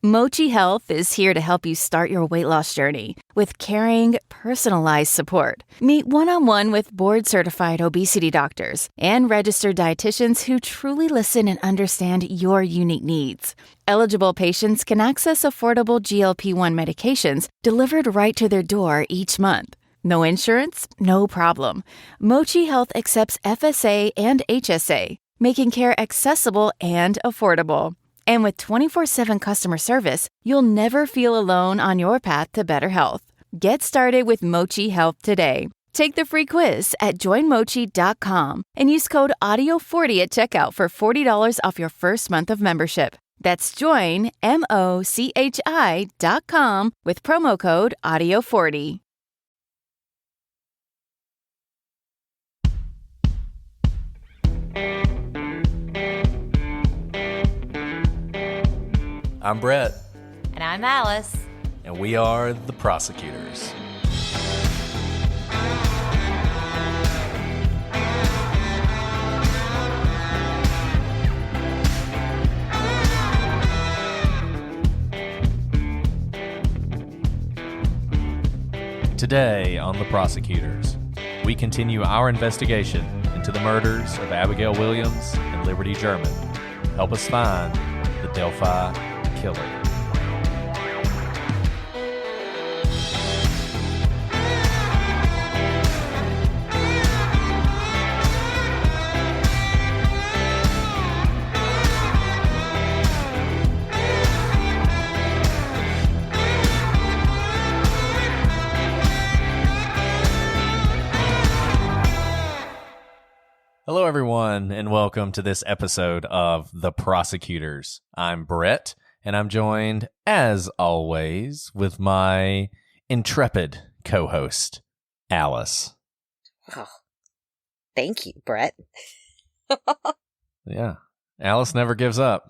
Mochi Health is here to help you start your weight loss journey with caring, personalized support. Meet one-on-one with board-certified obesity doctors and registered dietitians who truly listen and understand your unique needs. Eligible patients can access affordable GLP-1 medications delivered right to their door each month. No insurance? No problem. Mochi Health accepts FSA and HSA, making care accessible and affordable. And with 24/7 customer service, you'll never feel alone on your path to better health. Get started with Mochi Health today. Take the free quiz at joinmochi.com and use code AUDIO40 at checkout for $40 off your first month of membership. That's joinmochi.com with promo code AUDIO40. I'm Brett. And I'm Alice. And we are the Prosecutors. Today on The Prosecutors, we continue our investigation into the murders of Abigail Williams and Liberty German. Help us find the Delphi killer. Hello, everyone, and welcome to this episode of The Prosecutors. I'm Brett, and I'm joined, as always, with my intrepid co-host, Alice. Oh, thank you, Brett. Yeah, Alice never gives up.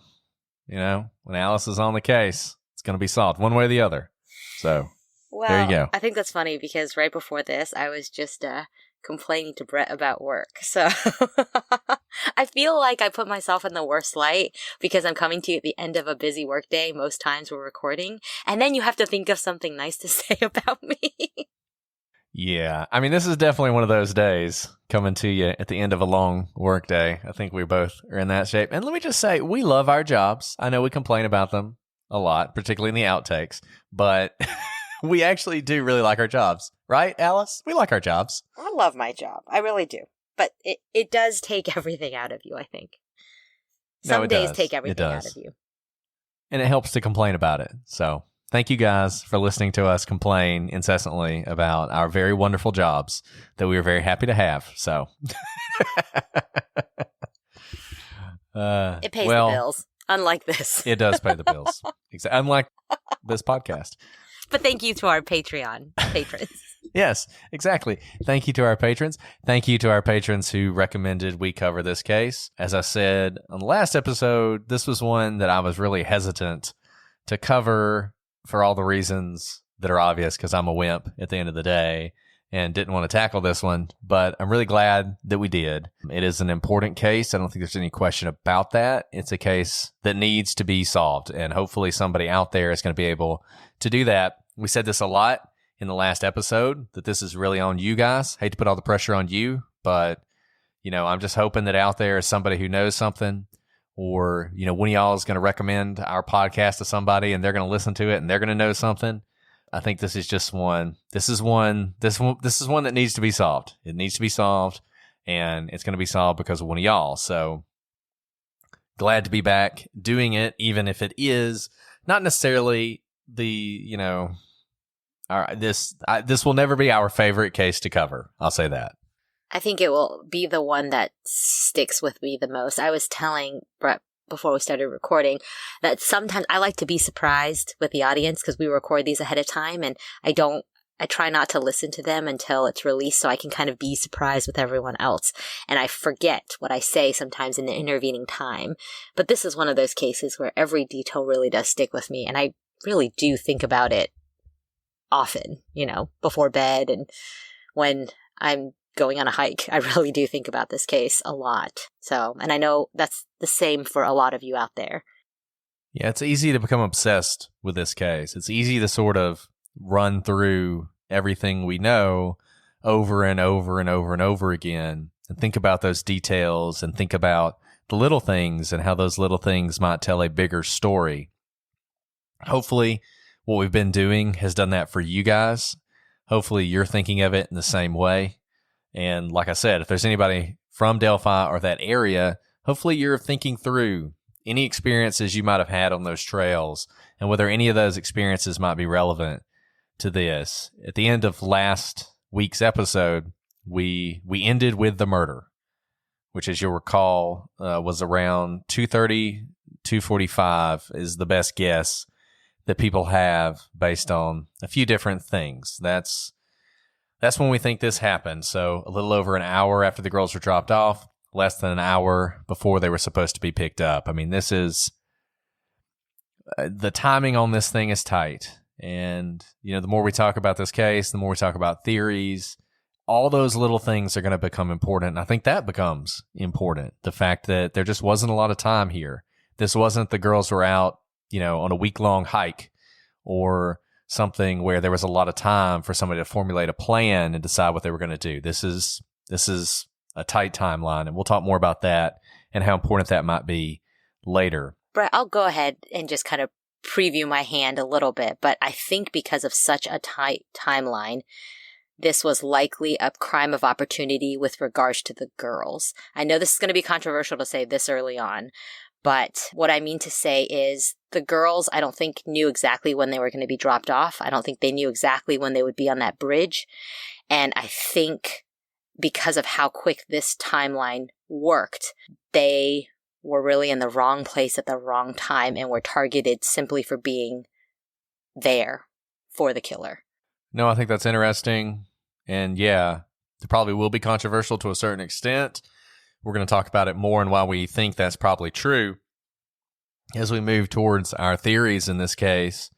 You know, when Alice is on the case, it's going to be solved one way or the other. So, there you go. I think that's funny because right before this, I was just complaining to Brett about work. So I feel like I put myself in the worst light because I'm coming to you at the end of a busy work day. Most times we're recording, and then you have to think of something nice to say about me. Yeah, I mean, this is definitely one of those days coming to you at the end of a long work day. I think we both are in that shape. And let me just say, we love our jobs. I know we complain about them a lot, particularly in the outtakes, but we actually do really like our jobs. Right, Alice? We like our jobs. I love my job. I really do. But it does take everything out of you, I think. Some days take everything out of you. And it helps to complain about it. So thank you guys for listening to us complain incessantly about our very wonderful jobs that we are very happy to have. So it pays the bills, unlike this. It does pay the bills. Unlike this podcast. But thank you to our Patreon patrons. Yes, exactly. Thank you to our patrons. Thank you to our patrons who recommended we cover this case. As I said on the last episode, this was one that I was really hesitant to cover for all the reasons that are obvious because I'm a wimp at the end of the day and didn't want to tackle this one. But I'm really glad that we did. It is an important case. I don't think there's any question about that. It's a case that needs to be solved, and hopefully somebody out there is going to be able to do that. We said this a lot in the last episode, that this is really on you guys. Hate to put all the pressure on you, but, you know, I'm just hoping that out there is somebody who knows something, or, you know, one of y'all is going to recommend our podcast to somebody and they're going to listen to it and they're going to know something. I think this is just one. This is one that needs to be solved. It needs to be solved, and it's going to be solved because of one of y'all. So glad to be back doing it, even if it is not necessarily the, you know, this will never be our favorite case to cover. I'll say that. I think it will be the one that sticks with me the most. I was telling Brett before we started recording that sometimes I like to be surprised with the audience because we record these ahead of time, and I try not to listen to them until it's released so I can kind of be surprised with everyone else. And I forget what I say sometimes in the intervening time. But this is one of those cases where every detail really does stick with me, and I really do think about it often, you know, before bed and when I'm going on a hike. I really do think about this case a lot. So, and I know that's the same for a lot of you out there. Yeah, it's easy to become obsessed with this case. It's easy to sort of run through everything we know over and over and over and over again and think about those details and think about the little things and how those little things might tell a bigger story. Hopefully, what we've been doing has done that for you guys. Hopefully, you're thinking of it in the same way. And like I said, if there's anybody from Delphi or that area, hopefully you're thinking through any experiences you might have had on those trails and whether any of those experiences might be relevant to this. At the end of last week's episode, we ended with the murder, which, as you'll recall, was around 2:30, 2:45 is the best guess that people have based on a few different things. That's when we think this happened. So a little over an hour after the girls were dropped off, less than an hour before they were supposed to be picked up. I mean, this is the timing on this thing is tight. And, you know, the more we talk about this case, the more we talk about theories, all those little things are going to become important. And I think that becomes important. The fact that there just wasn't a lot of time here. This wasn't the girls were out, you know, on a week-long hike or something where there was a lot of time for somebody to formulate a plan and decide what they were going to do. This is a tight timeline, and we'll talk more about that and how important that might be later. Brett, I'll go ahead and just kind of preview my hand a little bit, but I think because of such a tight timeline, this was likely a crime of opportunity with regards to the girls. I know this is going to be controversial to say this early on, but what I mean to say is the girls, I don't think, knew exactly when they were going to be dropped off. I don't think they knew exactly when they would be on that bridge. And I think because of how quick this timeline worked, they were really in the wrong place at the wrong time and were targeted simply for being there for the killer. No, I think that's interesting. And yeah, it probably will be controversial to a certain extent. We're going to talk about it more and why we think that's probably true. As we move towards our theories in this case,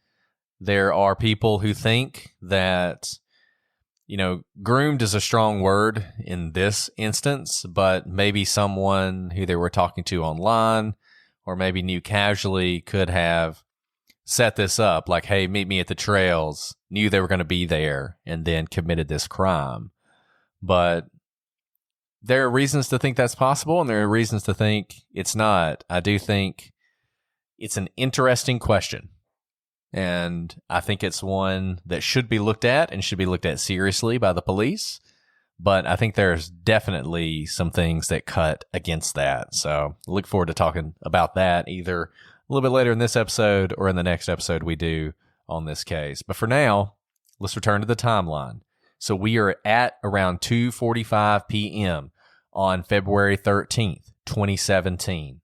there are people who think that, you know, groomed is a strong word in this instance, but maybe someone who they were talking to online or maybe knew casually could have set this up like, hey, meet me at the trails, knew they were going to be there, and then committed this crime. But there are reasons to think that's possible, and there are reasons to think it's not. I do think it's an interesting question. And I think it's one that should be looked at and should be looked at seriously by the police. But I think there's definitely some things that cut against that. So I look forward to talking about that either a little bit later in this episode or in the next episode we do on this case. But for now, let's return to the timeline. So we are at around 2:45 p.m. on February 13th, 2017.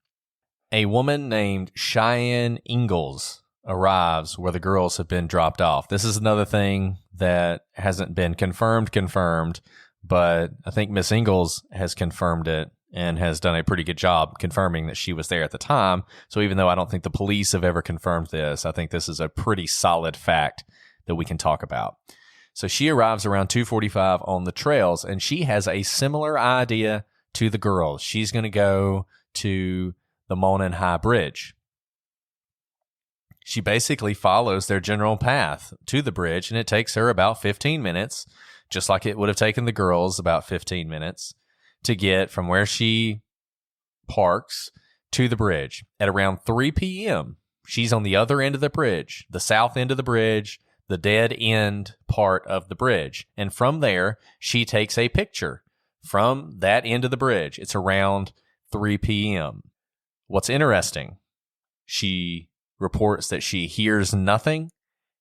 A woman named Cheyenne Ingalls arrives where the girls have been dropped off. This is another thing that hasn't been confirmed, but I think Miss Ingalls has confirmed it and has done a pretty good job confirming that she was there at the time. So even though I don't think the police have ever confirmed this, I think this is a pretty solid fact that we can talk about. So she arrives around 2:45 on the trails, and she has a similar idea to the girls. She's going to go to the Monon High Bridge. She basically follows their general path to the bridge, and it takes her about 15 minutes, just like it would have taken the girls about 15 minutes, to get from where she parks to the bridge. At around 3 p.m., she's on the other end of the bridge, the south end of the bridge, the dead end part of the bridge. And from there, she takes a picture from that end of the bridge. It's around 3 p.m. What's interesting, she reports that she hears nothing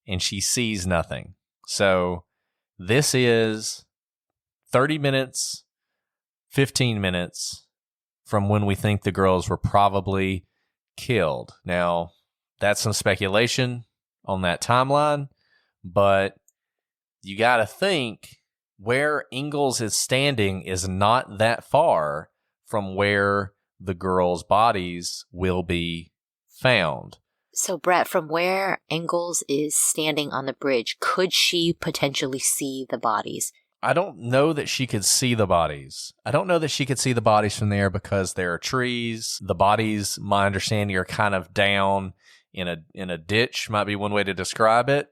and she sees nothing. So this is 30 minutes, 15 minutes from when we think the girls were probably killed. Now, that's some speculation on that timeline, but you got to think where Ingalls is standing is not that far from where the girls' bodies will be found. So, Brett, from where Ingalls is standing on the bridge, could she potentially see the bodies? I don't know that she could see the bodies. I don't know that she could see the bodies from there because there are trees. The bodies, my understanding, are kind of down in a ditch might be one way to describe it.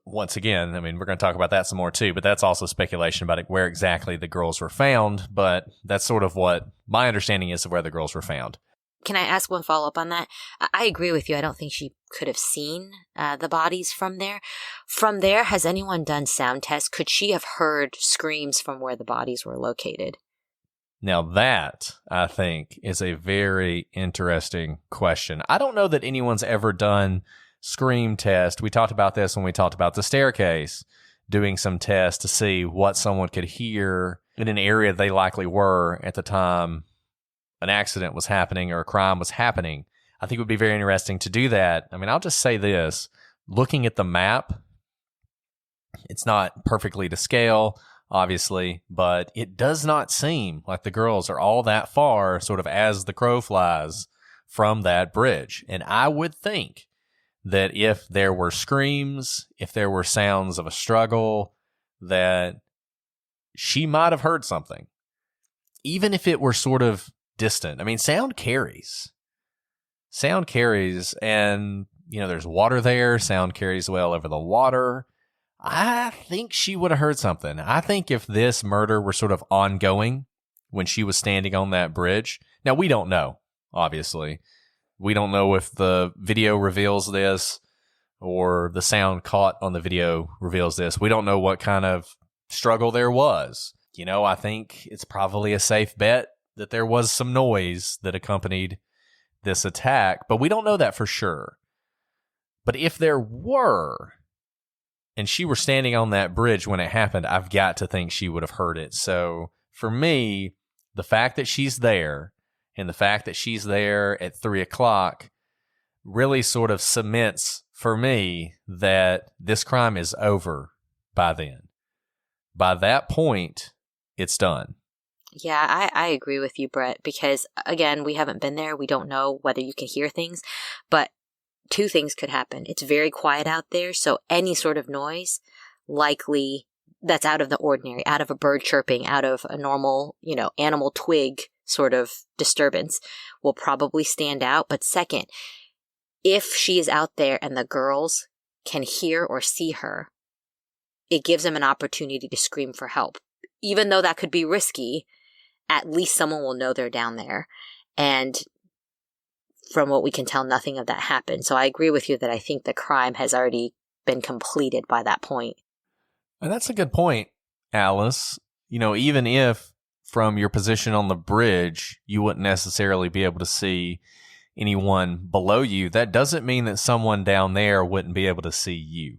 Once again, I mean, we're going to talk about that some more too, but that's also speculation about where exactly the girls were found. But that's sort of what my understanding is of where the girls were found. Can I ask one follow-up on that? I agree with you. I don't think she could have seen the bodies from there. From there, has anyone done sound tests? Could she have heard screams from where the bodies were located? Now that, I think, is a very interesting question. I don't know that anyone's ever done scream test. We talked about this when we talked about the staircase, doing some tests to see what someone could hear in an area they likely were at the time an accident was happening or a crime was happening. I think it would be very interesting to do that. I mean, I'll just say this. Looking at the map, it's not perfectly to scale, obviously, but it does not seem like the girls are all that far, sort of as the crow flies, from that bridge. And I would think that if there were screams, if there were sounds of a struggle, that she might have heard something. Even if it were sort of distant. I mean, sound carries. Sound carries, and, you know, there's water there. Sound carries well over the water. I think she would have heard something. I think if this murder were sort of ongoing when she was standing on that bridge. Now, we don't know, obviously. We don't know if the video reveals this or the sound caught on the video reveals this. We don't know what kind of struggle there was. You know, I think it's probably a safe bet that there was some noise that accompanied this attack, but we don't know that for sure. But if there were, and she were standing on that bridge when it happened, I've got to think she would have heard it. So for me, the fact that she's there and the fact that she's there at 3:00 really sort of cements for me that this crime is over by then. By that point, it's done. Yeah, I agree with you, Brett, because, again, we haven't been there. We don't know whether you can hear things, but two things could happen. It's very quiet out there, so any sort of noise, likely that's out of the ordinary, out of a bird chirping, out of a normal, you know, animal twig sort of disturbance, will probably stand out. But second, if she is out there and the girls can hear or see her, it gives them an opportunity to scream for help. Even though that could be risky, at least someone will know they're down there. And from what we can tell, nothing of that happened. So I agree with you that I think the crime has already been completed by that point. And that's a good point, Alice. You know, even if from your position on the bridge, you wouldn't necessarily be able to see anyone below you, that doesn't mean that someone down there wouldn't be able to see you.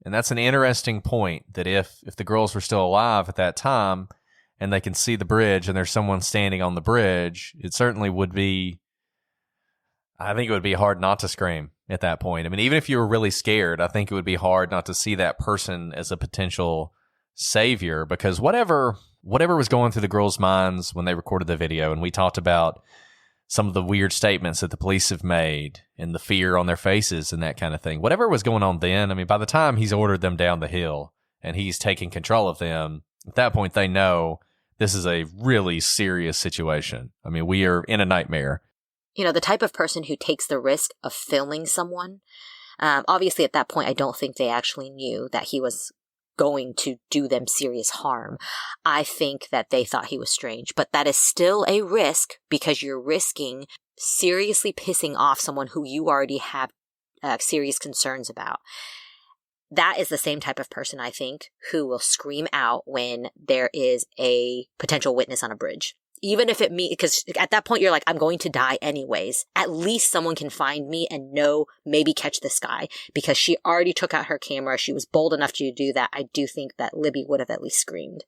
And that's an interesting point, that if the girls were still alive at that time and they can see the bridge and there's someone standing on the bridge, it certainly would be, I think it would be hard not to scream at that point. I mean, even if you were really scared, I think it would be hard not to see that person as a potential savior, because whatever was going through the girls' minds when they recorded the video, and we talked about some of the weird statements that the police have made and the fear on their faces and that kind of thing. Whatever was going on then, I mean, by the time he's ordered them down the hill and he's taking control of them, at that point they know this is a really serious situation. I mean, we are in a nightmare. You know, the type of person who takes the risk of filming someone, obviously at that point I don't think they actually knew that he was going to do them serious harm. I think that they thought he was strange, but that is still a risk, because you're risking seriously pissing off someone who you already have serious concerns about. That is the same type of person, I think, who will scream out when there is a potential witness on a bridge. Even if it means, because at that point you're like, I'm going to die anyways. At least someone can find me and know, maybe catch this guy. Because she already took out her camera. She was bold enough to do that. I do think that Libby would have at least screamed.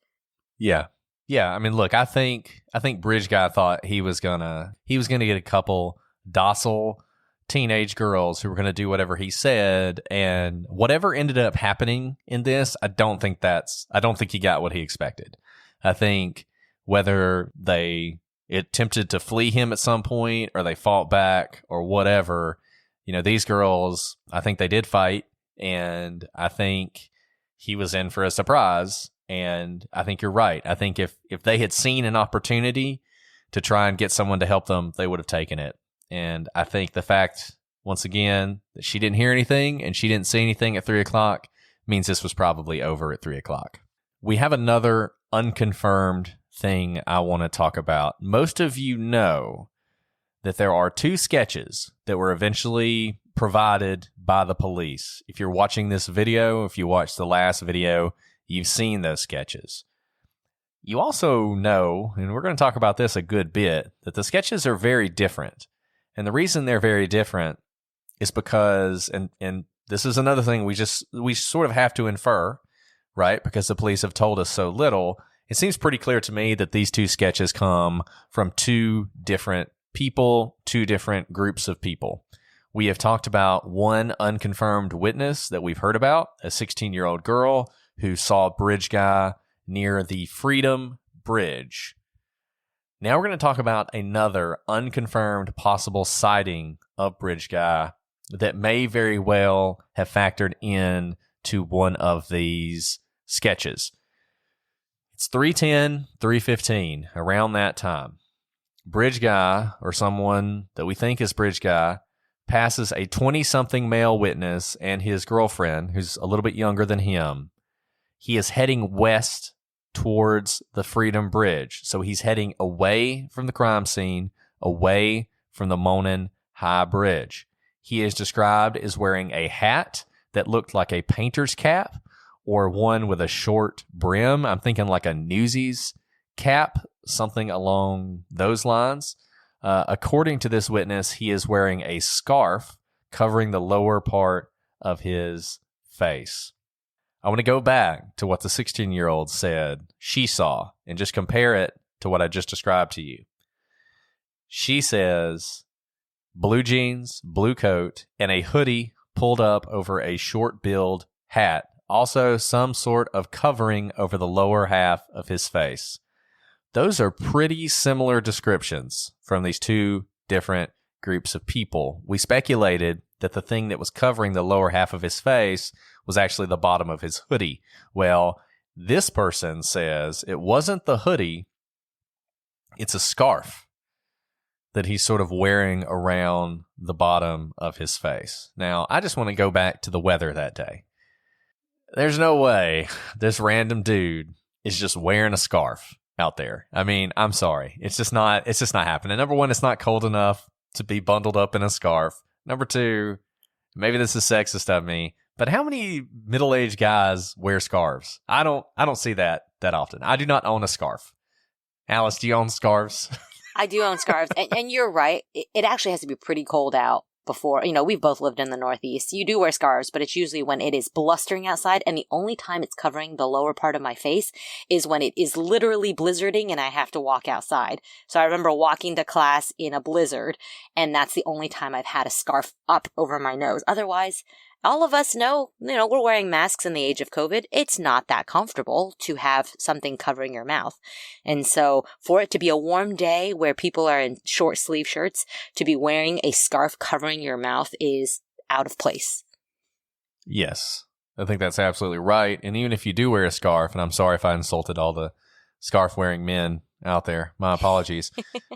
Yeah. Yeah. I mean, look, I think Bridge Guy thought he was gonna get a couple docile teenage girls who were gonna do whatever he said, and whatever ended up happening in this, I don't think he got what he expected. I think whether they attempted to flee him at some point or they fought back or whatever, you know, these girls, I think they did fight, and I think he was in for a surprise. And I think you're right. I think if they had seen an opportunity to try and get someone to help them, they would have taken it. And I think the fact Once again, that she didn't hear anything and she didn't see anything at 3 o'clock means this was probably over at 3 o'clock. We have another unconfirmed thing I want to talk about. Most of you know that there are 2 sketches that were eventually provided by the police. If you're watching this video, if you watched the last video, you've seen those sketches. You also know, and we're going to talk about this a good bit, that the sketches are very different. And the reason they're very different is because, and this is another thing we sort of have to infer, right? Because the police have told us so little. It seems pretty clear to me that these 2 sketches come from 2 different people, 2 different groups of people. We have talked about one unconfirmed witness that we've heard about, a 16-year-old girl who saw Bridge Guy near the Freedom Bridge. Now we're going to talk about another unconfirmed possible sighting of Bridge Guy that may very well have factored in to one of these sketches. It's 3:10, 3:15, around that time. Bridge Guy, or someone that we think is Bridge Guy, passes a 20-something male witness and his girlfriend, who's a little bit younger than him. He is heading west towards the Freedom Bridge. So he's heading away from the crime scene, away from the Monon High Bridge. He is described as wearing a hat that looked like a painter's cap or one with a short brim. I'm thinking like a Newsies cap, something along those lines. According to this witness, he is wearing a scarf covering the lower part of his face. I want to go back to what the 16-year-old said she saw and just compare it to what I just described to you. She says blue jeans, blue coat, and a hoodie pulled up over a short-billed hat. Also, some sort of covering over the lower half of his face. Those are pretty similar descriptions from these 2 different groups of people. We speculated that the thing that was covering the lower half of his face was actually the bottom of his hoodie. Well, this person says it wasn't the hoodie, it's a scarf that he's sort of wearing around the bottom of his face. Now, I just want to go back to the weather that day. There's no way this random dude is just wearing a scarf out there. I mean, I'm sorry. It's just not happening. Number one, it's not cold enough to be bundled up in a scarf. Number 2, maybe this is sexist of me, but how many middle-aged guys wear scarves? I don't see that often. I do not own a scarf. Alice, do you own scarves? I do own scarves. And you're right. It actually has to be pretty cold out before, we've both lived in the Northeast. You do wear scarves, but it's usually when it is blustering outside. And the only time it's covering the lower part of my face is when it is literally blizzarding and I have to walk outside. So I remember walking to class in a blizzard, and that's the only time I've had a scarf up over my nose. Otherwise, all of us know, we're wearing masks in the age of COVID. It's not that comfortable to have something covering your mouth. And so for it to be a warm day where people are in short sleeve shirts, to be wearing a scarf covering your mouth is out of place. Yes, I think that's absolutely right. And even if you do wear a scarf, and I'm sorry if I insulted all the scarf wearing men out there, my apologies.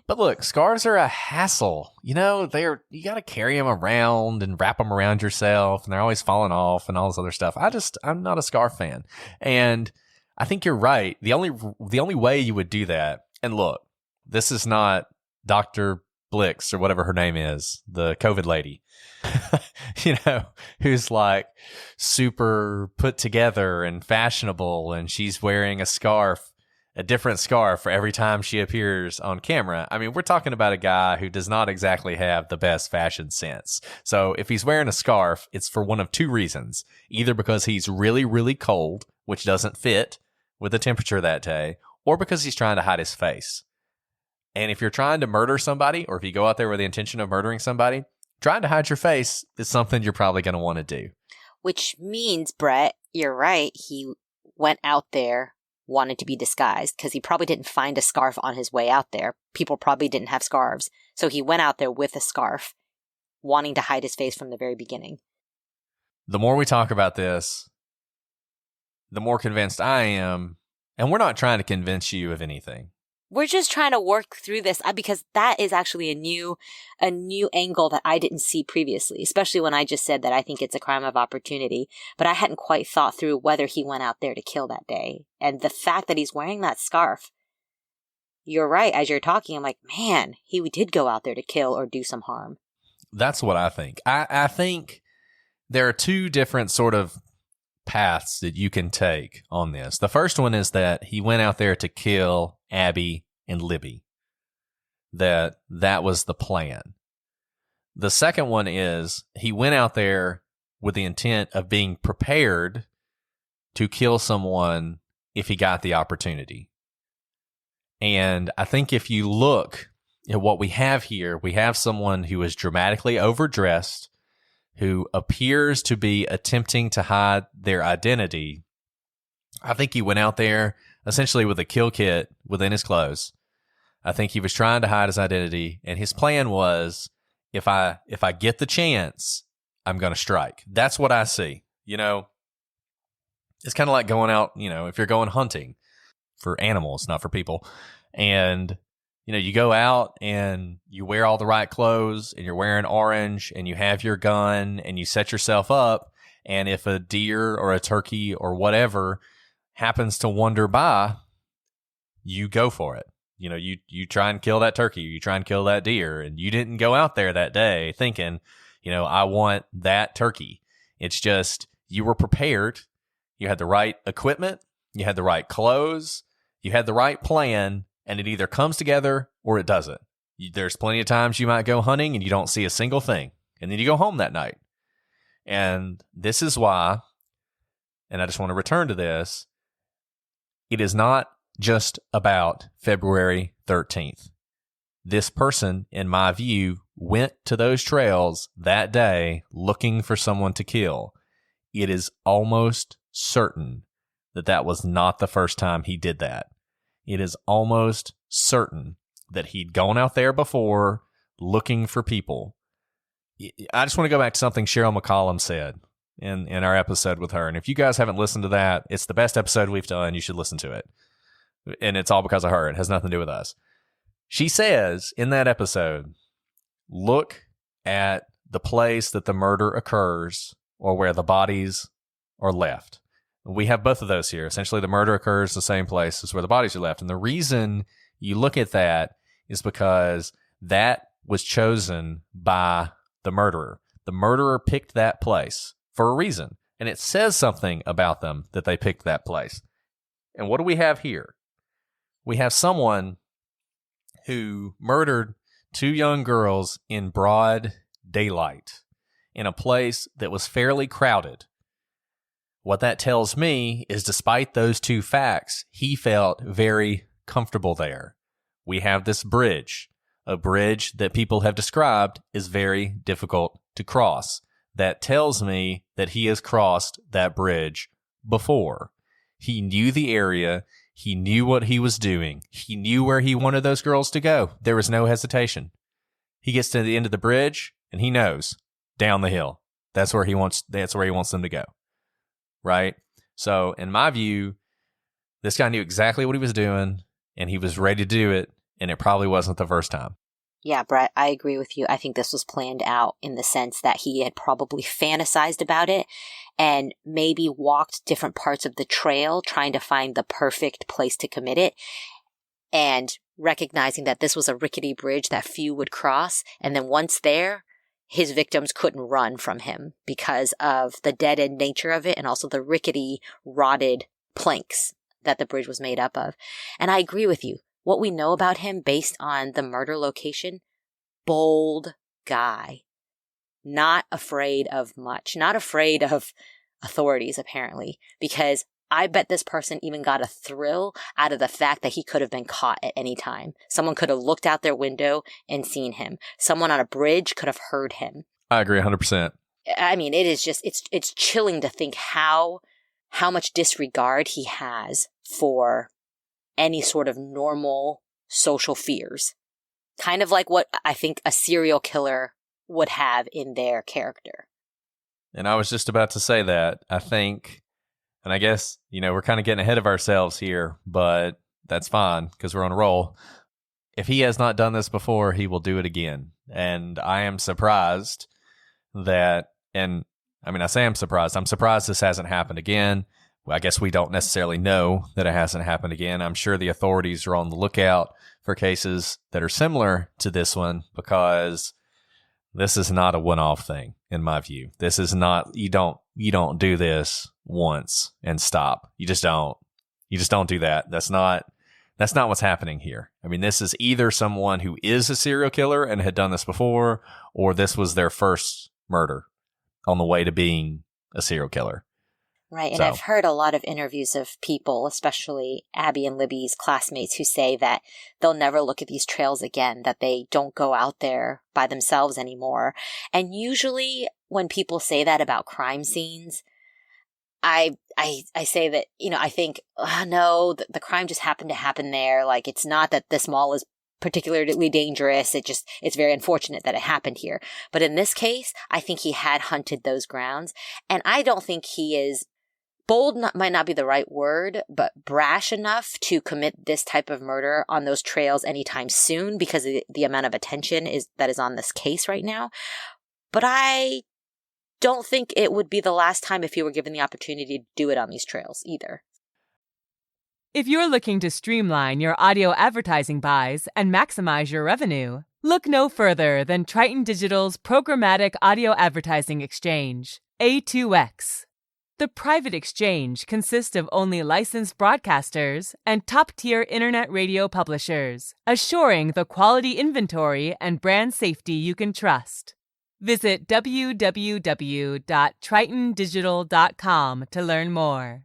But look, scarves are a hassle. You got to carry them around and wrap them around yourself, and they're always falling off and all this other stuff. I'm not a scarf fan. And I think you're right. The only way you would do that, and look, this is not Dr. Blix or whatever her name is, the COVID lady, who's like super put together and fashionable, and she's wearing a different scarf for every time she appears on camera. I mean, we're talking about a guy who does not exactly have the best fashion sense. So if he's wearing a scarf, it's for one of 2 reasons. Either because he's really, really cold, which doesn't fit with the temperature that day, or because he's trying to hide his face. And if you're trying to murder somebody, or if you go out there with the intention of murdering somebody, trying to hide your face is something you're probably going to want to do. Which means, Brett, you're right. He went out there wanted to be disguised because he probably didn't find a scarf on his way out there. People probably didn't have scarves. So he went out there with a scarf, wanting to hide his face from the very beginning. The more we talk about this, the more convinced I am, and we're not trying to convince you of anything. We're just trying to work through this because that is actually a new angle that I didn't see previously, especially when I just said that I think it's a crime of opportunity. But I hadn't quite thought through whether he went out there to kill that day. And the fact that he's wearing that scarf, you're right. As you're talking, I'm like, man, he did go out there to kill or do some harm. That's what I think. I think there are two different sort of paths that you can take on this. The first one is that he went out there to kill Abby and Libby. That was the plan. The second one is he went out there with the intent of being prepared to kill someone if he got the opportunity. And I think if you look at what we have here, we have someone who is dramatically overdressed, who appears to be attempting to hide their identity. I think he went out there essentially with a kill kit within his clothes. I think he was trying to hide his identity, and his plan was, if I get the chance, I'm going to strike. That's what I see. You know, it's kind of like going out, you know, if you're going hunting for animals, not for people, and you know, you go out and you wear all the right clothes and you're wearing orange and you have your gun and you set yourself up. And if a deer or a turkey or whatever happens to wander by, you go for it. You know, you try and kill that turkey, you try and kill that deer, and you didn't go out there that day thinking, you know, I want that turkey. It's just you were prepared. You had the right equipment. You had the right clothes. You had the right plan. And it either comes together or it doesn't. There's plenty of times you might go hunting and you don't see a single thing. And then you go home that night. And this is why, and I just want to return to this, it is not just about February 13th. This person, in my view, went to those trails that day looking for someone to kill. It is almost certain that that was not the first time he did that. It is almost certain that he'd gone out there before looking for people. I just want to go back to something Cheryl McCollum said in our episode with her. And if you guys haven't listened to that, it's the best episode we've done. You should listen to it. And it's all because of her. It has nothing to do with us. She says in that episode, look at the place that the murder occurs or where the bodies are left. We have both of those here. Essentially, the murder occurs the same place as where the bodies are left. And the reason you look at that is because that was chosen by the murderer. The murderer picked that place for a reason. And it says something about them that they picked that place. And what do we have here? We have someone who murdered two young girls in broad daylight in a place that was fairly crowded. What that tells me is despite those two facts, he felt very comfortable there. We have this bridge, a bridge that people have described is very difficult to cross. That tells me that he has crossed that bridge before. He knew the area. He knew what he was doing. He knew where he wanted those girls to go. There was no hesitation. He gets to the end of the bridge and he knows down the hill. That's where he wants them to go. Right? So, in my view, this guy knew exactly what he was doing, and he was ready to do it, and it probably wasn't the first time. Yeah, Brett, I agree with you. I think this was planned out in the sense that he had probably fantasized about it and maybe walked different parts of the trail trying to find the perfect place to commit it, and recognizing that this was a rickety bridge that few would cross, and then once there, his victims couldn't run from him because of the dead-end nature of it and also the rickety, rotted planks that the bridge was made up of. And I agree with you. What we know about him based on the murder location, bold guy. Not afraid of much. Not afraid of authorities, apparently, because I bet this person even got a thrill out of the fact that he could have been caught at any time. Someone could have looked out their window and seen him. Someone on a bridge could have heard him. I agree 100%. I mean, it is just, it's chilling to think how much disregard he has for any sort of normal social fears. Kind of like what I think a serial killer would have in their character. And I was just about to say that. I think, and I guess, you know, we're kind of getting ahead of ourselves here, but that's fine because we're on a roll. If he has not done this before, he will do it again. And I am surprised that, and I mean, I say I'm surprised this hasn't happened again. Well, I guess we don't necessarily know that it hasn't happened again. I'm sure the authorities are on the lookout for cases that are similar to this one because this is not a one-off thing, in my view. This is not, you don't do this once and stop. You just don't do that. That's not what's happening here. I mean, this is either someone who is a serial killer and had done this before, or this was their first murder on the way to being a serial killer. Right. And I've heard a lot of interviews of people, especially Abby and Libby's classmates, who say that they'll never look at these trails again, that they don't go out there by themselves anymore. And usually when people say that about crime scenes, I say that, I think, no, the crime just happened to happen there. Like, it's not that this mall is particularly dangerous. It's very unfortunate that it happened here. But in this case, I think he had hunted those grounds. And I don't think he is bold, might not be the right word, but brash enough to commit this type of murder on those trails anytime soon because of the amount of attention that is on this case right now. But I don't think it would be the last time if he were given the opportunity to do it on these trails either. If you're looking to streamline your audio advertising buys and maximize your revenue, look no further than Triton Digital's programmatic audio advertising exchange, A2X. The private exchange consists of only licensed broadcasters and top-tier internet radio publishers, assuring the quality inventory and brand safety you can trust. Visit www.tritondigital.com to learn more.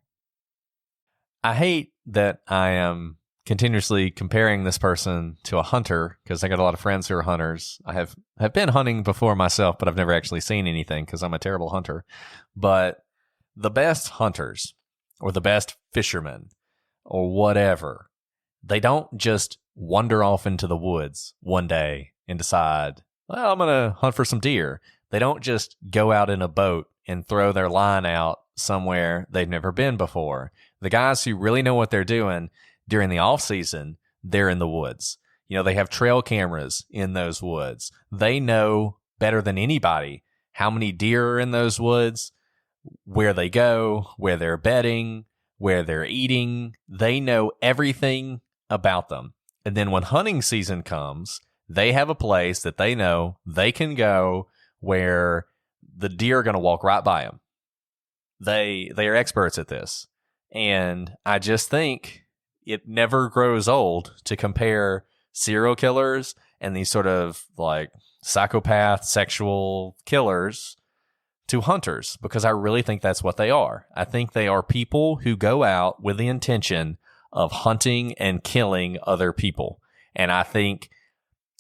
I hate that I am continuously comparing this person to a hunter because I got a lot of friends who are hunters. I have been hunting before myself, but I've never actually seen anything because I'm a terrible hunter. But the best hunters or the best fishermen or whatever, they don't just wander off into the woods one day and decide, well, I'm going to hunt for some deer. They don't just go out in a boat and throw their line out somewhere they've never been before. The guys who really know what they're doing during the off season, they're in the woods. They have trail cameras in those woods. They know better than anybody how many deer are in those woods, where they go, where they're bedding, where they're eating. They know everything about them. And then when hunting season comes, they have a place that they know they can go where the deer are going to walk right by them. They are experts at this. And I just think it never grows old to compare serial killers and these sort of like psychopath sexual killers to hunters, because I really think that's what they are. I think they are people who go out with the intention of hunting and killing other people. And I think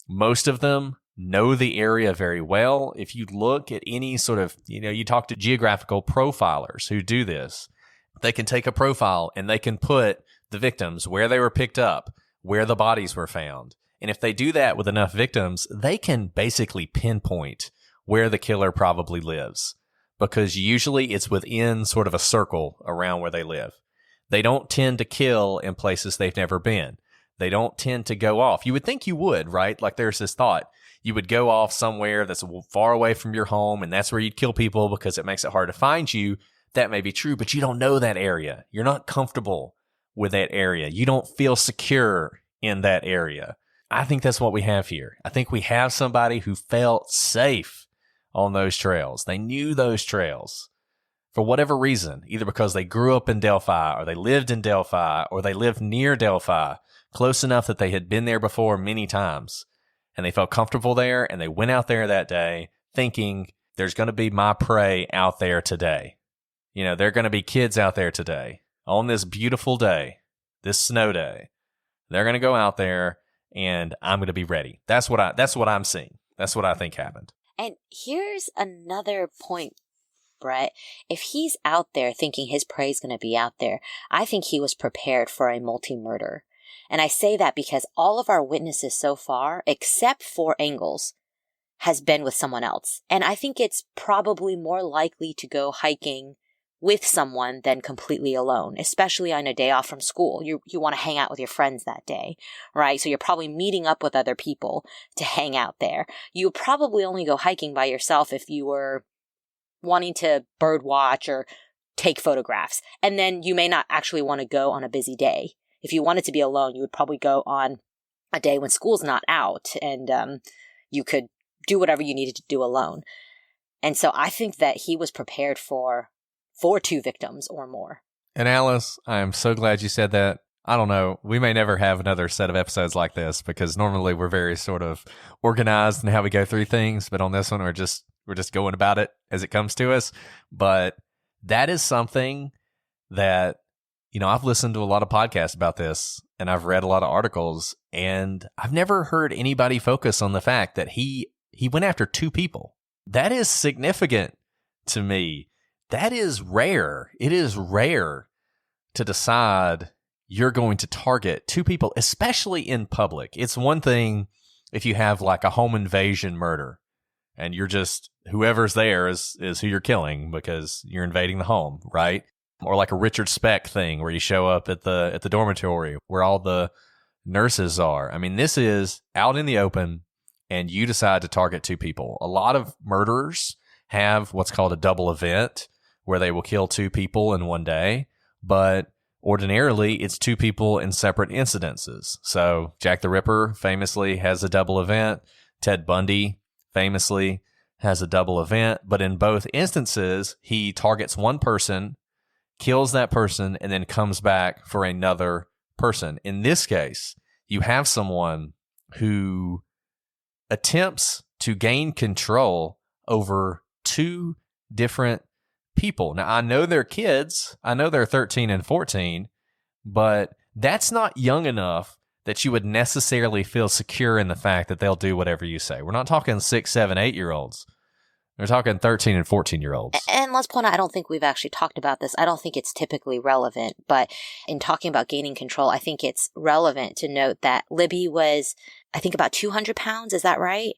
most of them know the area very well. If you look at any sort of, you talk to geographical profilers who do this, they can take a profile and they can put the victims where they were picked up, where the bodies were found. And if they do that with enough victims, they can basically pinpoint where the killer probably lives, because usually it's within sort of a circle around where they live. They don't tend to kill in places they've never been. They don't tend to go off. You would think you would, right? Like there's this thought. You would go off somewhere that's far away from your home, and that's where you'd kill people because it makes it hard to find you. That may be true, but you don't know that area. You're not comfortable with that area. You don't feel secure in that area. I think that's what we have here. I think we have somebody who felt safe on those trails. They knew those trails for whatever reason, either because they grew up in Delphi or they lived in Delphi or they lived near Delphi, close enough that they had been there before many times. And they felt comfortable there, and they went out there that day thinking there's going to be my prey out there today. There are going to be kids out there today on this beautiful day, this snow day. They're going to go out there, and I'm going to be ready. That's what I'm seeing. That's what I think happened. And here's another point, Brett. If he's out there thinking his prey is going to be out there, I think he was prepared for a multi-murder. And I say that because all of our witnesses so far, except for Engels, has been with someone else. And I think it's probably more likely to go hiking with someone than completely alone, especially on a day off from school. You want to hang out with your friends that day, right? So you're probably meeting up with other people to hang out there. You would probably only go hiking by yourself if you were wanting to bird watch or take photographs. And then you may not actually want to go on a busy day. If you wanted to be alone, you would probably go on a day when school's not out and you could do whatever you needed to do alone. And so I think that he was prepared for 2 victims or more. And Alice, I am so glad you said that. I don't know. We may never have another set of episodes like this because normally we're very sort of organized in how we go through things. But on this one, we're just going about it as it comes to us. But that is something that, I've listened to a lot of podcasts about this and I've read a lot of articles, and I've never heard anybody focus on the fact that he went after 2 people. That is significant to me. That is rare. It is rare to decide you're going to target 2 people, especially in public. It's one thing if you have like a home invasion murder and you're just, whoever's there is who you're killing because you're invading the home, right? Or like a Richard Speck thing where you show up at the dormitory where all the nurses are. I mean, this is out in the open and you decide to target 2 people. A lot of murderers have what's called a double event where they will kill 2 people in one day, but ordinarily it's 2 people in separate incidences. So Jack the Ripper famously has a double event. Ted Bundy famously has a double event, but in both instances, he targets one person, kills that person, and then comes back for another person. In this case, you have someone who attempts to gain control over 2 different people. Now, I know they're kids. I know they're 13 and 14, but that's not young enough that you would necessarily feel secure in the fact that they'll do whatever you say. We're not talking 6, 7, 8-year-olds. We're talking 13 and 14-year-olds. And let's point out, I don't think we've actually talked about this. I don't think it's typically relevant, but in talking about gaining control, I think it's relevant to note that Libby was, I think, about 200 pounds. Is that right?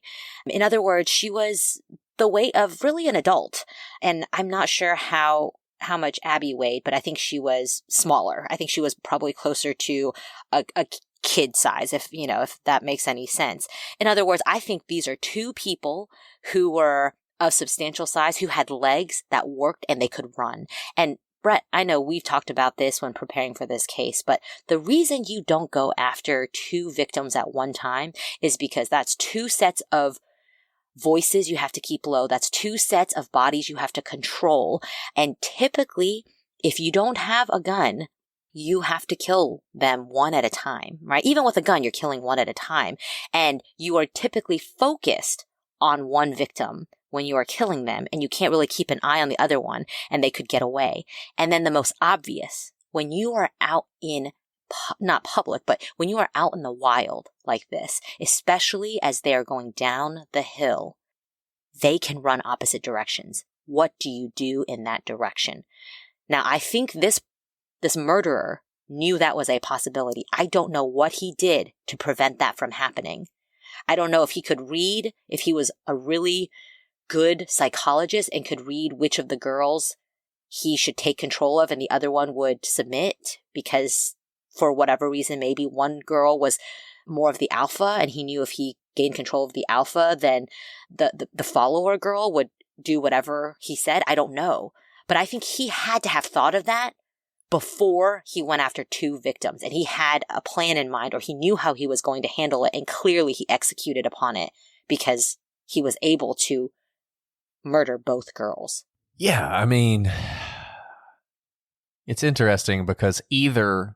In other words, she was the weight of really an adult. And I'm not sure how much Abby weighed, but I think she was smaller. I think she was probably closer to a kid size, if that makes any sense. In other words, I think these are 2 people who were of substantial size, who had legs that worked and they could run. And Brett, I know we've talked about this when preparing for this case, but the reason you don't go after 2 victims at one time is because that's 2 sets of voices you have to keep low. That's 2 sets of bodies you have to control. And typically, if you don't have a gun, you have to kill them one at a time, right? Even with a gun, you're killing one at a time. And you are typically focused on one victim when you are killing them, and you can't really keep an eye on the other one, and they could get away. And then the most obvious, when you are out in, not public, but when you are out in the wild like this, especially as they are going down the hill, they can run opposite directions. What do you do in that direction? Now, I think this murderer knew that was a possibility. I don't know what he did to prevent that from happening. I don't know if he could read, if he was a really good psychologist and could read which of the girls he should take control of and the other one would submit, because for whatever reason, maybe one girl was more of the alpha and he knew if he gained control of the alpha, then the follower girl would do whatever he said. I don't know. But I think he had to have thought of that before he went after 2 victims, and he had a plan in mind, or he knew how he was going to handle it, and clearly he executed upon it because he was able to murder both girls. Yeah, I mean, it's interesting because either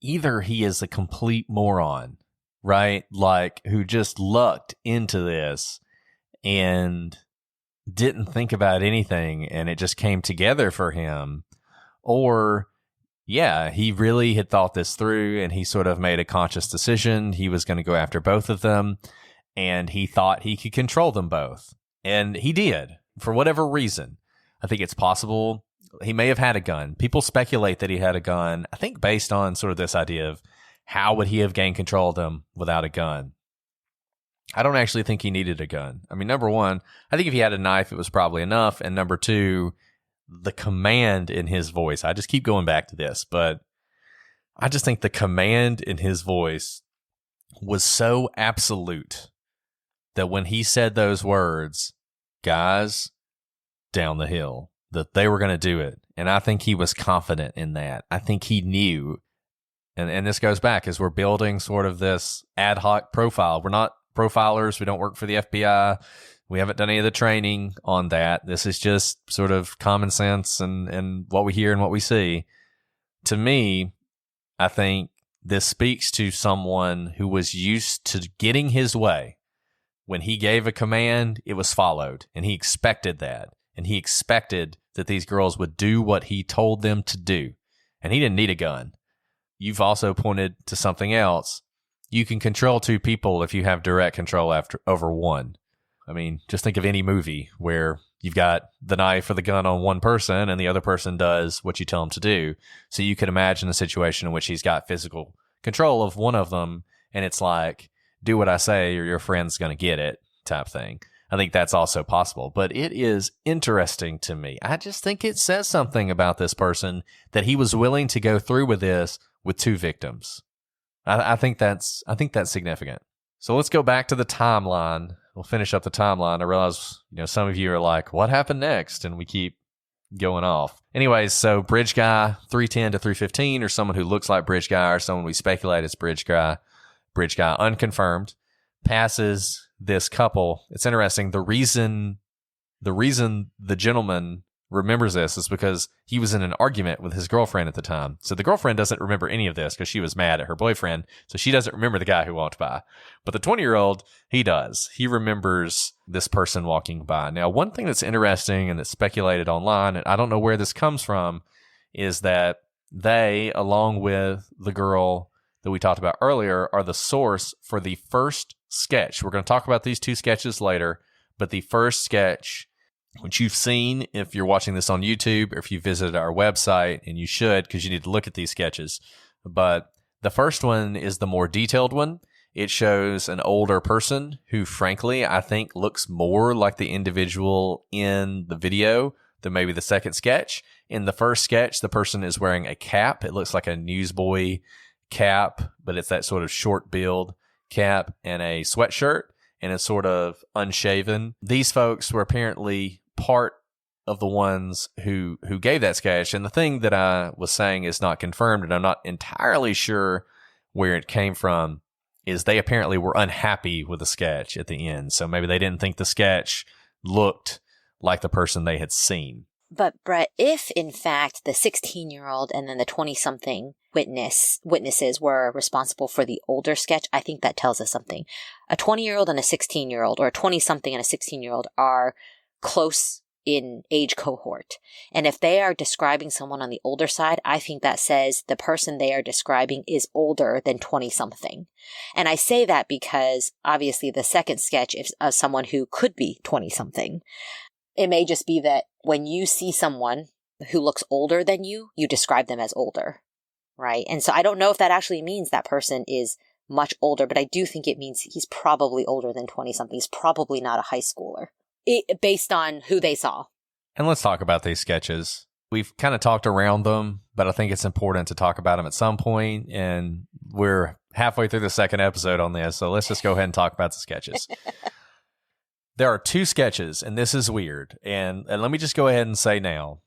he is a complete moron, right? Like, who just lucked into this and didn't think about anything and it just came together for him. Or, yeah, he really had thought this through and he sort of made a conscious decision. He was going to go after both of them and he thought he could control them both. And he did, for whatever reason. I think it's possible he may have had a gun. People speculate that he had a gun, I think based on sort of this idea of how would he have gained control of them without a gun. I don't actually think he needed a gun. I mean, number one, I think if he had a knife, it was probably enough. And number two, the command in his voice, I just keep going back to this, but I just think the command in his voice was so absolute that when he said those words, guys, down the hill, that they were going to do it. And I think he was confident in that. I think he knew. And this goes back as we're building sort of this ad hoc profile. We're not profilers. We don't work for the FBI. We haven't done any of the training on that. This is just sort of common sense and what we hear and what we see. To me, I think this speaks to someone who was used to getting his way. When he gave a command, it was followed, and he expected that. And he expected that these girls would do what he told them to do. And he didn't need a gun. You've also pointed to something else. You can control two people if you have direct control over one. I mean, just think of any movie where you've got the knife or the gun on one person and the other person does what you tell them to do. So you can imagine a situation in which he's got physical control of one of them, and it's like, do what I say or your friend's going to get it type thing. I think that's also possible. But it is interesting to me. I just think it says something about this person that he was willing to go through with this with two victims. I think that's significant. So let's go back to the timeline. We'll finish up the timeline. I realize, some of you are like, what happened next? And we keep going off. Anyways, so Bridge Guy 310 to 315, or someone who looks like Bridge Guy, or someone we speculate is Bridge Guy unconfirmed, passes this couple. It's interesting. The reason the gentleman remembers this is because he was in an argument with his girlfriend at the time. So the girlfriend doesn't remember any of this because she was mad at her boyfriend. So she doesn't remember the guy who walked by. But the 20-year-old, he does. He remembers this person walking by. Now, one thing that's interesting and that's speculated online, and I don't know where this comes from, is that they, along with the girl that we talked about earlier, are the source for the first sketch. We're going to talk about these two sketches later, but the first sketch, which you've seen if you're watching this on YouTube or if you visited our website, and you should because you need to look at these sketches. But the first one is the more detailed one. It shows an older person who, frankly, I think looks more like the individual in the video than maybe the second sketch. In the first sketch, the person is wearing a cap. It looks like a newsboy cap, but it's that sort of short build cap and a sweatshirt, and it's sort of unshaven. These folks were apparently part of the ones who gave that sketch. And the thing that I was saying is not confirmed, and I'm not entirely sure where it came from, is they apparently were unhappy with the sketch at the end. So maybe they didn't think the sketch looked like the person they had seen. But Brett, if in fact the 16-year-old and then the 20-something witnesses were responsible for the older sketch, I think that tells us something. A 20-year-old and a 16-year-old, or a 20-something and a 16-year-old, are close in age cohort. And if they are describing someone on the older side, I think that says the person they are describing is older than 20-something. And I say that because obviously the second sketch is of someone who could be 20-something. It may just be that when you see someone who looks older than you, you describe them as older, right? And so I don't know if that actually means that person is much older, but I do think it means he's probably older than 20-something. He's probably not a high schooler, based on who they saw. And let's talk about these sketches. We've kind of talked around them, but I think it's important to talk about them at some point, and we're halfway through the second episode on this, so let's just go ahead and talk about the sketches. There are two sketches, and this is weird. And let me just go ahead and say now,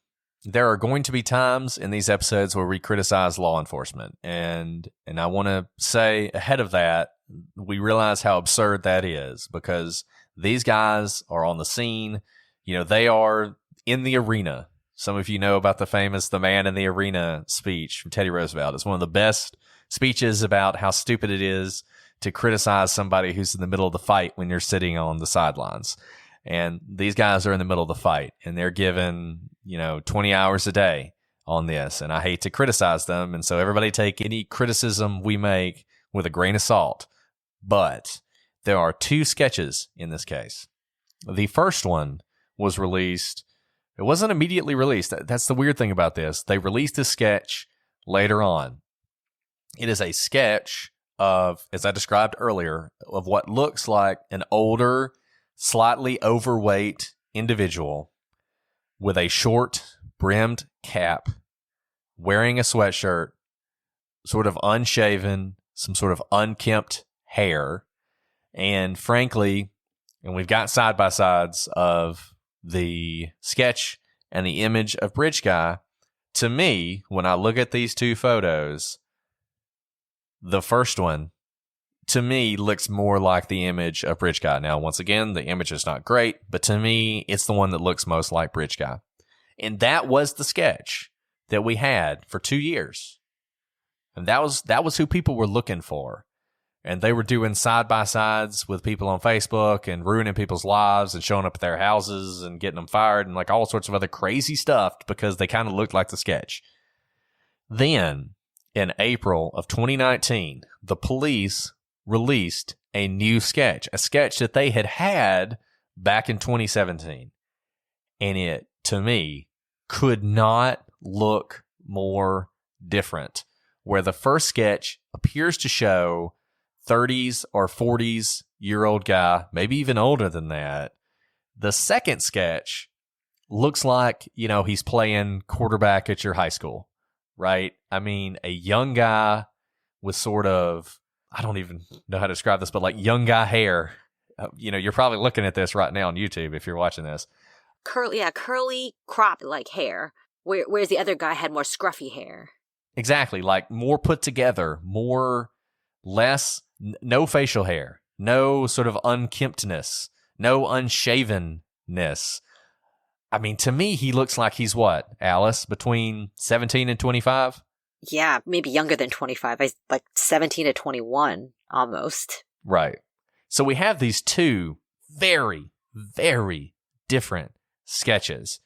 there are going to be times in these episodes where we criticize law enforcement. And I want to say ahead of that, we realize how absurd that is, because these guys are on the scene. They are in the arena. Some of you know about the famous "The Man in the Arena" speech from Teddy Roosevelt. It's one of the best speeches about how stupid it is to criticize somebody who's in the middle of the fight when you're sitting on the sidelines. And these guys are in the middle of the fight, and they're given, 20 hours a day on this. And I hate to criticize them. And so everybody take any criticism we make with a grain of salt. But there are two sketches in this case. The first one was released. It wasn't immediately released. That's the weird thing about this. They released a sketch later on. It is a sketch of, as I described earlier, of what looks like an older, slightly overweight individual with a short brimmed cap, wearing a sweatshirt, sort of unshaven, some sort of unkempt hair. And frankly, and we've got side-by-sides of the sketch and the image of Bridge Guy. To me, when I look at these two photos, the first one, to me, looks more like the image of Bridge Guy. Now, once again, the image is not great, but to me, it's the one that looks most like Bridge Guy. And that was the sketch that we had for 2 years. And that was who people were looking for. And they were doing side-by-sides with people on Facebook and ruining people's lives and showing up at their houses and getting them fired and like all sorts of other crazy stuff because they kind of looked like the sketch. Then, in April of 2019, the police released a new sketch, a sketch that they had back in 2017. And it, to me, could not look more different. Where the first sketch appears to show 30s or 40s year old guy, maybe even older than that. The second sketch looks like, he's playing quarterback at your high school, right? I mean, a young guy with sort of, I don't even know how to describe this, but like young guy hair. You're probably looking at this right now on YouTube if you're watching this. Curly cropped like hair, whereas the other guy had more scruffy hair. Exactly, like more put together, less, no facial hair, no sort of unkemptness, no unshavenness. I mean, to me, he looks like he's what, Alice, between 17 and 25? Yeah, maybe younger than 25, like 17 to 21, almost. Right. So we have these two very, very different sketches.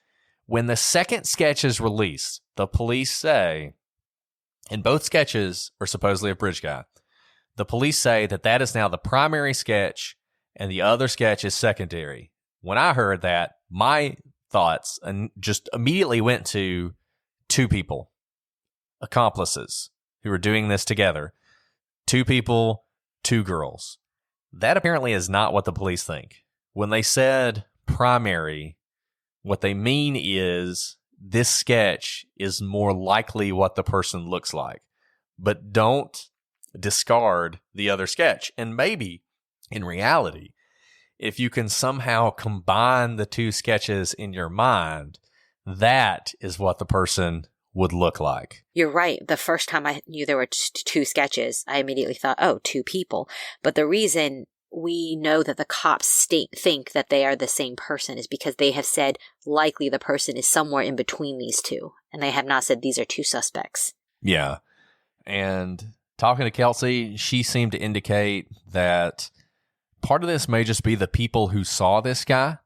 When the second sketch is released, the police say, and both sketches are supposedly a Bridge Guy, the police say that is now the primary sketch and the other sketch is secondary. When I heard that, my thoughts and just immediately went to two people, accomplices who are doing this together. Two people, two girls. That apparently is not what the police think. When they said primary, what they mean is this sketch is more likely what the person looks like. But don't discard the other sketch. And maybe, in reality, if you can somehow combine the two sketches in your mind, that is what the person would look like. You're right. The first time I knew there were two sketches, I immediately thought, oh, two people. But the reason we know that the cops think that they are the same person is because they have said likely the person is somewhere in between these two. And they have not said these are two suspects. Yeah. And talking to Kelsey, she seemed to indicate that part of this may just be the people who saw this guy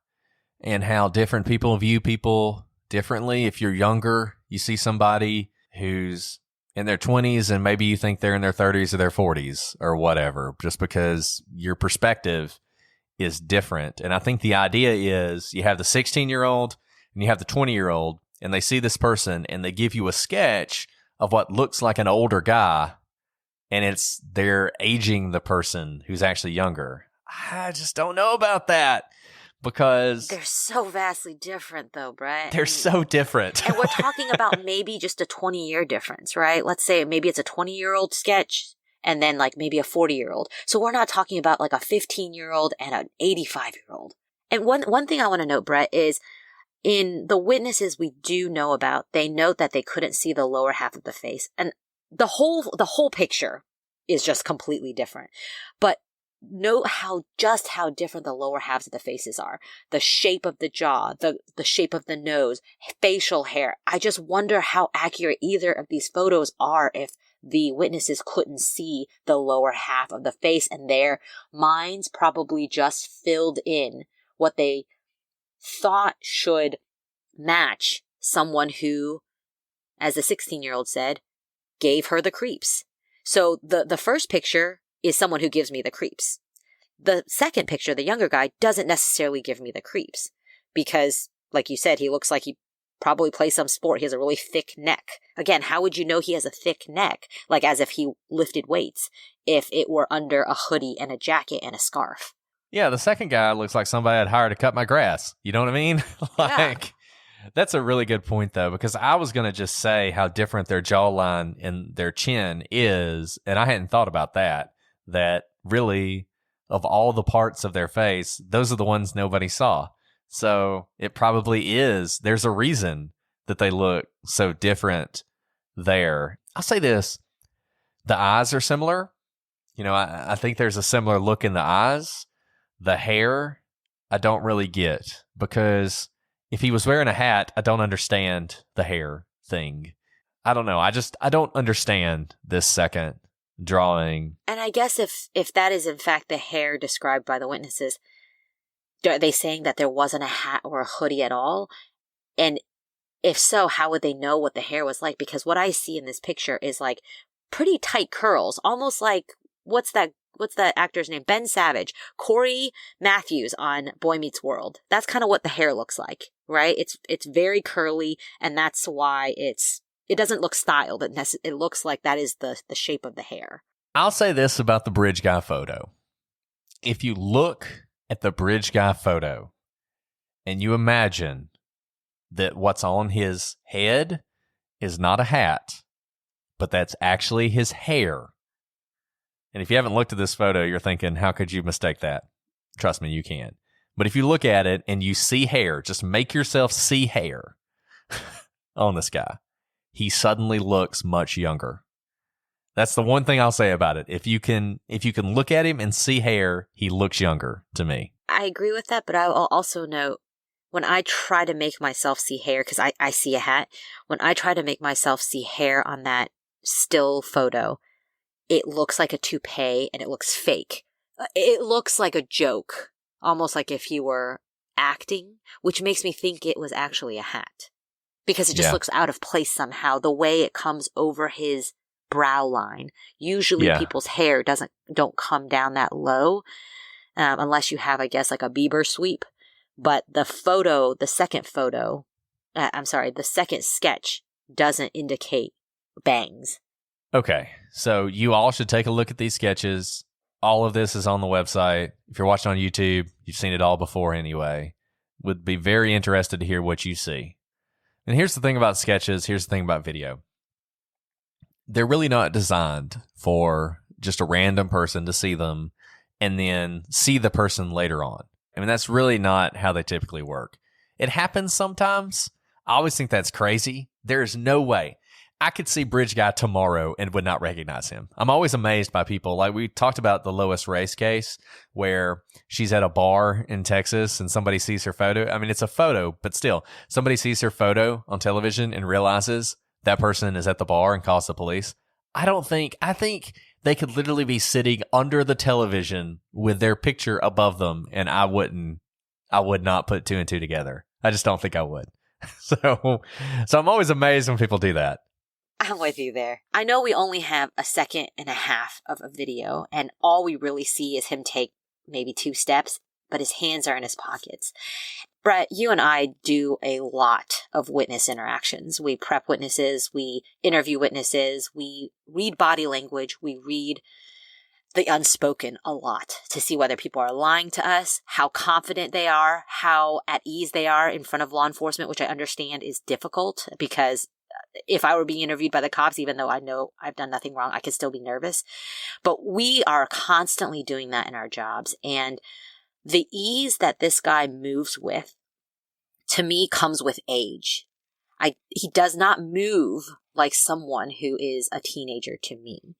and how different people view people differently. If you're younger, you see somebody who's in their 20s and maybe you think they're in their 30s or their 40s or whatever, just because your perspective is different. And I think the idea is you have the 16-year-old and you have the 20-year-old and they see this person and they give you a sketch of what looks like an older guy and they're aging the person who's actually younger. I just don't know about that. Because they're so vastly different, though, Brett. They're so different. And we're talking about maybe just a 20-year difference, right? Let's say maybe it's a 20-year-old sketch and then like maybe a 40-year-old. So we're not talking about like a 15-year-old and an 85-year-old. And one thing I want to note, Brett, is in the witnesses we do know about, they note that they couldn't see the lower half of the face. And the whole picture is just completely different. But note how different the lower halves of the faces are. The shape of the jaw, the shape of the nose, facial hair. I just wonder how accurate either of these photos are if the witnesses couldn't see the lower half of the face and their minds probably just filled in what they thought should match someone who, as the 16-year-old said, gave her the creeps. So the first picture is someone who gives me the creeps. The second picture, the younger guy, doesn't necessarily give me the creeps because, like you said, he looks like he probably plays some sport. He has a really thick neck. Again, how would you know he has a thick neck? Like as if he lifted weights, if it were under a hoodie and a jacket and a scarf. Yeah, the second guy looks like somebody I'd hire to cut my grass. You know what I mean? That's a really good point, though, because I was going to just say how different their jawline and their chin is, and I hadn't thought about that, that really, of all the parts of their face, those are the ones nobody saw. So it probably is. There's a reason that they look so different there. I'll say this. The eyes are similar. You know, I think there's a similar look in the eyes. The hair, I don't really get, because if he was wearing a hat, I don't understand the hair thing. I don't know. I don't understand this second drawing. And I guess if that is in fact the hair described by the witnesses, are they saying that there wasn't a hat or a hoodie at all? And if so, how would they know what the hair was like? Because what I see in this picture is like pretty tight curls, almost like, what's that actor's name? Ben Savage, Corey Matthews on Boy Meets World. That's kind of what the hair looks like, right? It's very curly, and that's why it doesn't look styled. It looks like that is the shape of the hair. I'll say this about the bridge guy photo. If you look at the bridge guy photo and you imagine that what's on his head is not a hat, but that's actually his hair. And if you haven't looked at this photo, you're thinking, how could you mistake that? Trust me, you can. But if you look at it and you see hair, just make yourself see hair on this guy. He suddenly looks much younger. That's the one thing I'll say about it. If you can look at him and see hair, he looks younger to me. I agree with that, but I will also note, when I try to make myself see hair, because I see a hat, when I try to make myself see hair on that still photo, it looks like a toupee and it looks fake. It looks like a joke, almost like if you were acting, which makes me think it was actually a hat. Because it just looks out of place somehow, the way it comes over his brow line. Usually people's hair don't come down that low, unless you have, I guess, like a Bieber sweep. But the second sketch doesn't indicate bangs. Okay, so you all should take a look at these sketches. All of this is on the website. If you're watching on YouTube, you've seen it all before anyway. Would be very interested to hear what you see. And here's the thing about sketches. Here's the thing about video. They're really not designed for just a random person to see them and then see the person later on. I mean, that's really not how they typically work. It happens sometimes. I always think that's crazy. There is no way I could see Bridge Guy tomorrow and would not recognize him. I'm always amazed by people. Like we talked about the Lois Race case where she's at a bar in Texas and somebody sees her photo. I mean, it's a photo, but still, somebody sees her photo on television and realizes that person is at the bar and calls the police. I think they could literally be sitting under the television with their picture above them, and I would not put two and two together. I just don't think I would. So I'm always amazed when people do that. I'm with you there. I know we only have a second and a half of a video, and all we really see is him take maybe 2 steps, but his hands are in his pockets. Brett, you and I do a lot of witness interactions. We prep witnesses, we interview witnesses, we read body language, we read the unspoken a lot to see whether people are lying to us, how confident they are, how at ease they are in front of law enforcement, which I understand is difficult because if I were being interviewed by the cops, even though I know I've done nothing wrong, I could still be nervous. But we are constantly doing that in our jobs. And the ease that this guy moves with, to me, comes with age. He does not move like someone who is a teenager to me.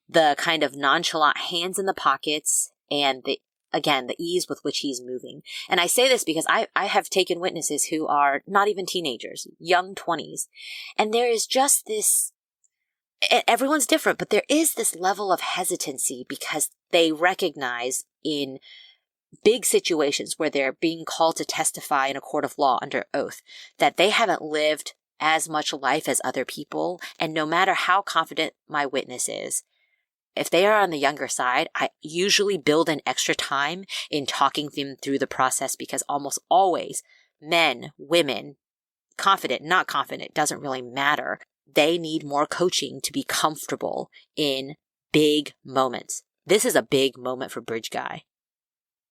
The kind of nonchalant hands in the pockets and the ease with which he's moving. And I say this because I have taken witnesses who are not even teenagers, young 20s. And there is just this, everyone's different, but there is this level of hesitancy because they recognize in big situations where they're being called to testify in a court of law under oath that they haven't lived as much life as other people. And no matter how confident my witness is, if they are on the younger side, I usually build in extra time in talking them through the process because almost always men, women, confident, not confident, doesn't really matter. They need more coaching to be comfortable in big moments. This is a big moment for Bridge Guy.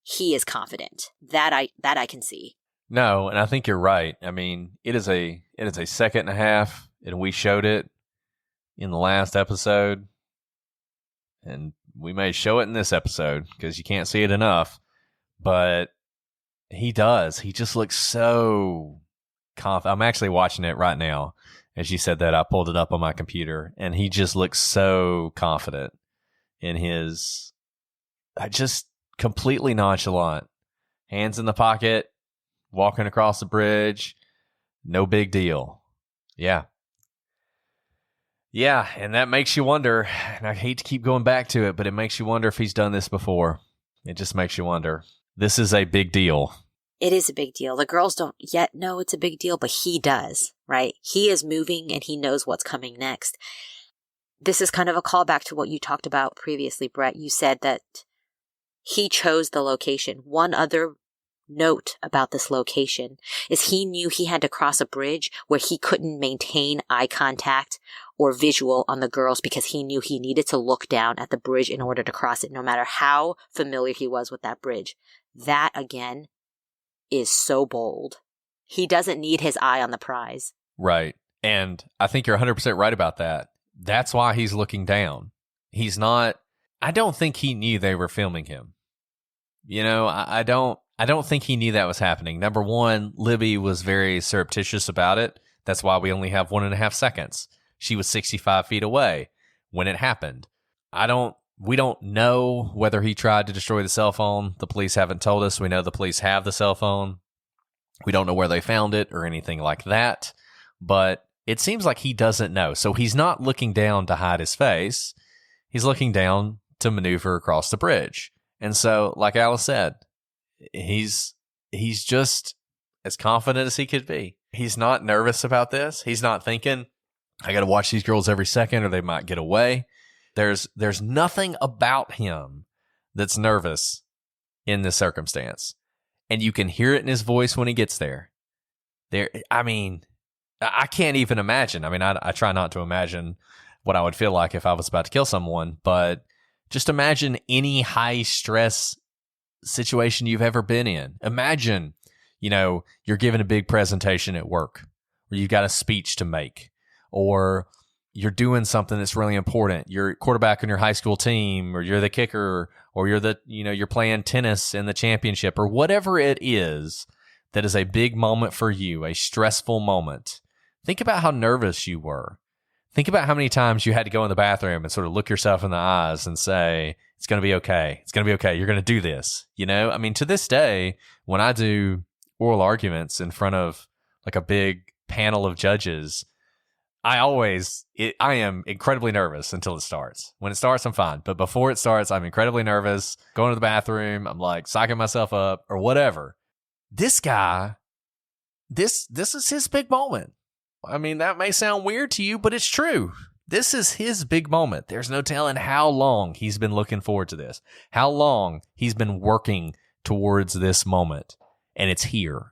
He is confident. That I can see. No, and I think you're right. I mean, it is a second and a half, and we showed it in the last episode, and we may show it in this episode because you can't see it enough. But he does. He just looks so confident. I'm actually watching it right now. As you said that, I pulled it up on my computer, and he just looks so confident in his, just completely nonchalant, hands in the pocket, walking across the bridge, no big deal. Yeah. Yeah, and that makes you wonder, and I hate to keep going back to it, but it makes you wonder if he's done this before. It just makes you wonder. This is a big deal. It is a big deal. The girls don't yet know it's a big deal, but he does, right? He is moving and he knows what's coming next. This is kind of a callback to what you talked about previously, Brett. You said that he chose the location. One other note about this location is he knew he had to cross a bridge where he couldn't maintain eye contact or visual on the girls because he knew he needed to look down at the bridge in order to cross it, no matter how familiar he was with that bridge. That, again, is so bold. He doesn't need his eye on the prize. Right. And I think you're 100% right about that. That's why he's looking down. He's not, I don't think he knew they were filming him. You know, I don't think he knew that was happening. Number one, Libby was very surreptitious about it. That's why we only have 1.5 seconds. She was 65 feet away when it happened. We don't know whether he tried to destroy the cell phone. The police haven't told us. We know the police have the cell phone. We don't know where they found it or anything like that. But it seems like he doesn't know. So he's not looking down to hide his face. He's looking down to maneuver across the bridge. And so, like Alice said, he's just as confident as he could be. He's not nervous about this. He's not thinking, I got to watch these girls every second or they might get away. There's nothing about him that's nervous in this circumstance. And you can hear it in his voice when he gets there. I mean, I can't even imagine. I mean, I try not to imagine what I would feel like if I was about to kill someone, but just imagine any high stress situation you've ever been in. Imagine, you're giving a big presentation at work, or you've got a speech to make, or you're doing something that's really important. You're quarterback on your high school team, or you're the kicker, or you're playing tennis in the championship, or whatever it is that is a big moment for you, a stressful moment. Think about how nervous you were. Think about how many times you had to go in the bathroom and sort of look yourself in the eyes and say, it's going to be okay. It's going to be okay. You're going to do this. I mean, to this day, when I do oral arguments in front of like a big panel of judges, I am incredibly nervous until it starts. When it starts, I'm fine. But before it starts, I'm incredibly nervous. Going to the bathroom, I'm like psyching myself up or whatever. This guy, this is his big moment. I mean, that may sound weird to you, but it's true. This is his big moment. There's no telling how long he's been looking forward to this, how long he's been working towards this moment, and it's here.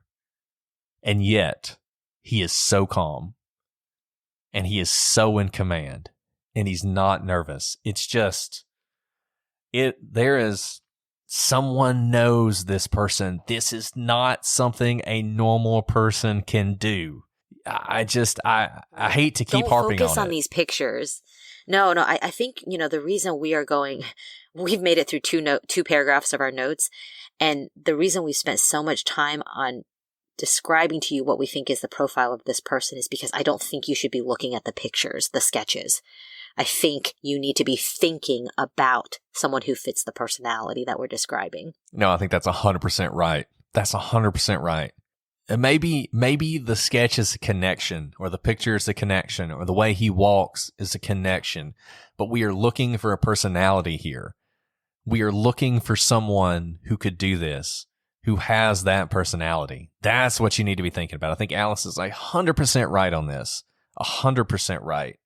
And yet, he is so calm, and he is so in command, and he's not nervous. It's just, there is, someone knows this person. This is not something a normal person can do. I hate to keep harping on it. Don't focus on these pictures. No, I think, the reason we've made it through two paragraphs of our notes, and the reason we spent so much time on describing to you what we think is the profile of this person is because I don't think you should be looking at the pictures, the sketches. I think you need to be thinking about someone who fits the personality that we're describing. No, I think that's 100% right. That's 100% right. And maybe the sketch is a connection, or the picture is a connection, or the way he walks is a connection. But we are looking for a personality here. We are looking for someone who could do this, who has that personality. That's what you need to be thinking about. I think Alice is 100% right on this. 100% right.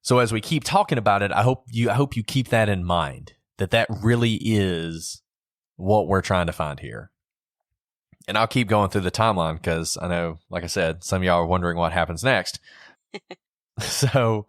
So as we keep talking about it, I hope you keep that in mind, that really is what we're trying to find here. And I'll keep going through the timeline because I know, like I said, some of y'all are wondering what happens next. So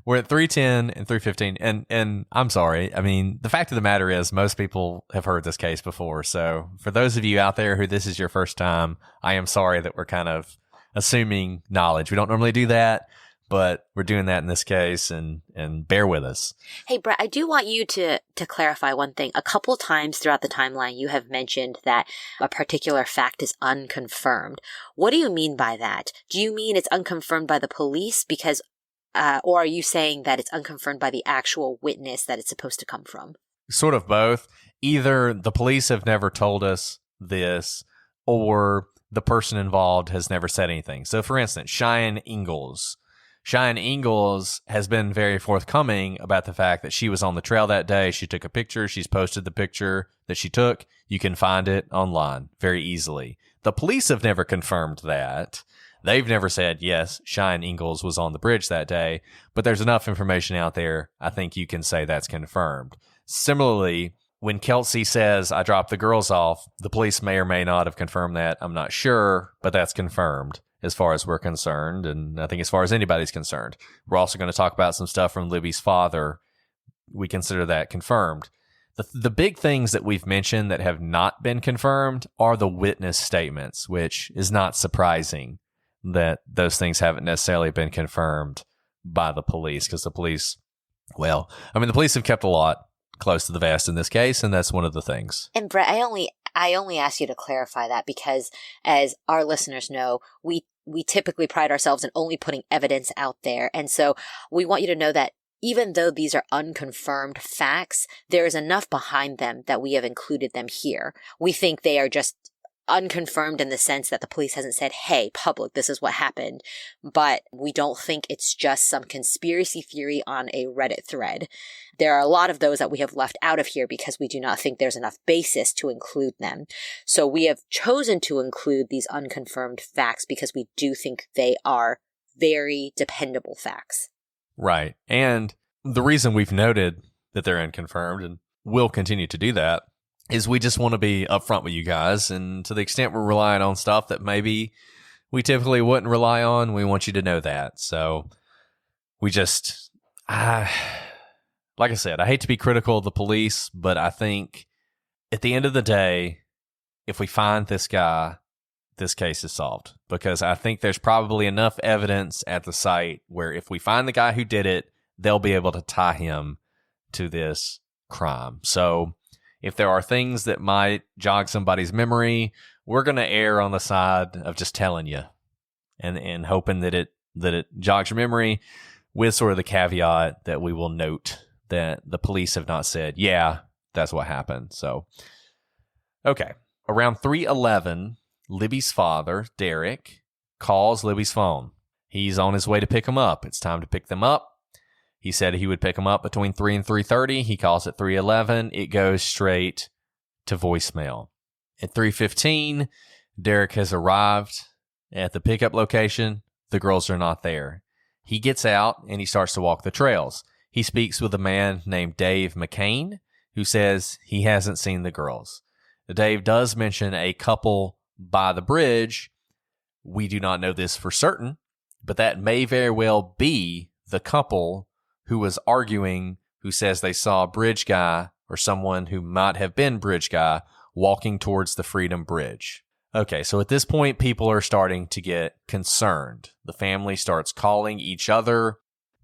we're at 3:10 and 3:15, and I'm sorry. I mean, the fact of the matter is, most people have heard this case before. So, for those of you out there who this is your first time, I am sorry that we're kind of assuming knowledge. We don't normally do that, but we're doing that in this case, and bear with us. Hey, Brett, I do want you to clarify one thing. A couple times throughout the timeline, you have mentioned that a particular fact is unconfirmed. What do you mean by that? Do you mean it's unconfirmed by the police because, or are you saying that it's unconfirmed by the actual witness that it's supposed to come from? Sort of both. Either the police have never told us this, or the person involved has never said anything. So, for instance, Cheyenne Ingalls has been very forthcoming about the fact that she was on the trail that day. She took a picture. She's posted the picture that she took. You can find it online very easily. The police have never confirmed that. They've never said, yes, Cheyenne Ingalls was on the bridge that day, but there's enough information out there, I think you can say that's confirmed. Similarly, when Kelsey says, I dropped the girls off, the police may or may not have confirmed that. I'm not sure, but that's confirmed as far as we're concerned, and I think as far as anybody's concerned. We're also going to talk about some stuff from Libby's father. We consider that confirmed. The big things that we've mentioned that have not been confirmed are the witness statements, which is not surprising that those things haven't necessarily been confirmed by the police, because the police, well, I mean, the police have kept a lot close to the vest in this case, and that's one of the things. And Brett, I only ask you to clarify that because, as our listeners know, we typically pride ourselves in only putting evidence out there. And so we want you to know that even though these are unconfirmed facts, there is enough behind them that we have included them here. We think they are just unconfirmed in the sense that the police hasn't said, hey, public, this is what happened. But we don't think it's just some conspiracy theory on a Reddit thread. There are a lot of those that we have left out of here because we do not think there's enough basis to include them. So we have chosen to include these unconfirmed facts because we do think they are very dependable facts. Right. And the reason we've noted that they're unconfirmed, and will continue to do that, is we just want to be upfront with you guys. And to the extent we're relying on stuff that maybe we typically wouldn't rely on, we want you to know that. So we just, like I said, I hate to be critical of the police, but I think at the end of the day, if we find this guy, this case is solved. Because I think there's probably enough evidence at the site where if we find the guy who did it, they'll be able to tie him to this crime. So if there are things that might jog somebody's memory, we're going to err on the side of just telling you and hoping that it jogs your memory, with sort of the caveat that we will note that the police have not said, yeah, that's what happened. So, okay. Around 3:11, Libby's father, Derek, calls Libby's phone. He's on his way to pick him up. It's time to pick them up. He said he would pick him up between 3 and 3:30. He calls at 3:11. It goes straight to voicemail. At 3:15, Derek has arrived at the pickup location. The girls are not there. He gets out and he starts to walk the trails. He speaks with a man named Dave McCain, who says he hasn't seen the girls. Dave does mention a couple by the bridge. We do not know this for certain, but that may very well be the couple who was arguing, who says they saw a bridge guy or someone who might have been bridge guy walking towards the Freedom Bridge. Okay, so at this point, people are starting to get concerned. The family starts calling each other.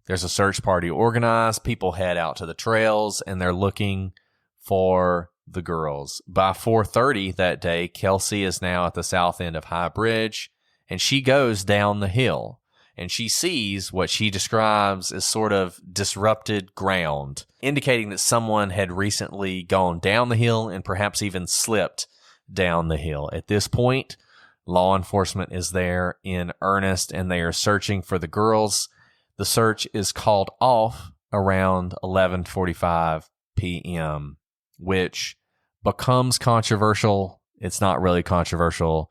There's a search party organized. People head out to the trails, and they're looking for the girls. By 4:30 that day, Kelsey is now at the south end of High Bridge, and she goes down the hill. And she sees what she describes as sort of disrupted ground, indicating that someone had recently gone down the hill and perhaps even slipped down the hill. At this point, law enforcement is there in earnest, and they are searching for the girls. The search is called off around 11:45 p.m., which becomes controversial. It's not really controversial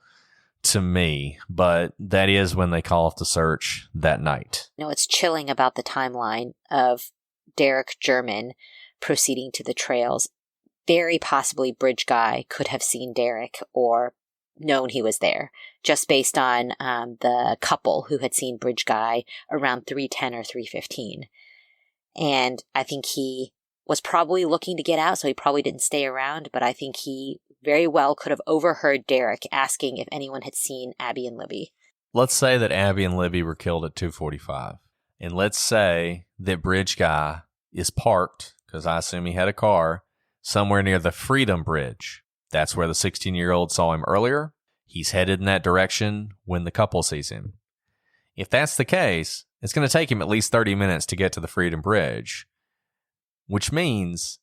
to me, but that is when they call off the search that night. You know, what's chilling about the timeline of Derek German proceeding to the trails, very possibly Bridge Guy could have seen Derek or known he was there, just based on the couple who had seen Bridge Guy around 3:10 or 3:15. And I think he was probably looking to get out, so he probably didn't stay around. But I think he very well could have overheard Derek asking if anyone had seen Abby and Libby. Let's say that Abby and Libby were killed at 2:45. And let's say that Bridge Guy is parked, because I assume he had a car, somewhere near the Freedom Bridge. That's where the 16-year-old saw him earlier. He's headed in that direction when the couple sees him. If that's the case, it's going to take him at least 30 minutes to get to the Freedom Bridge, which means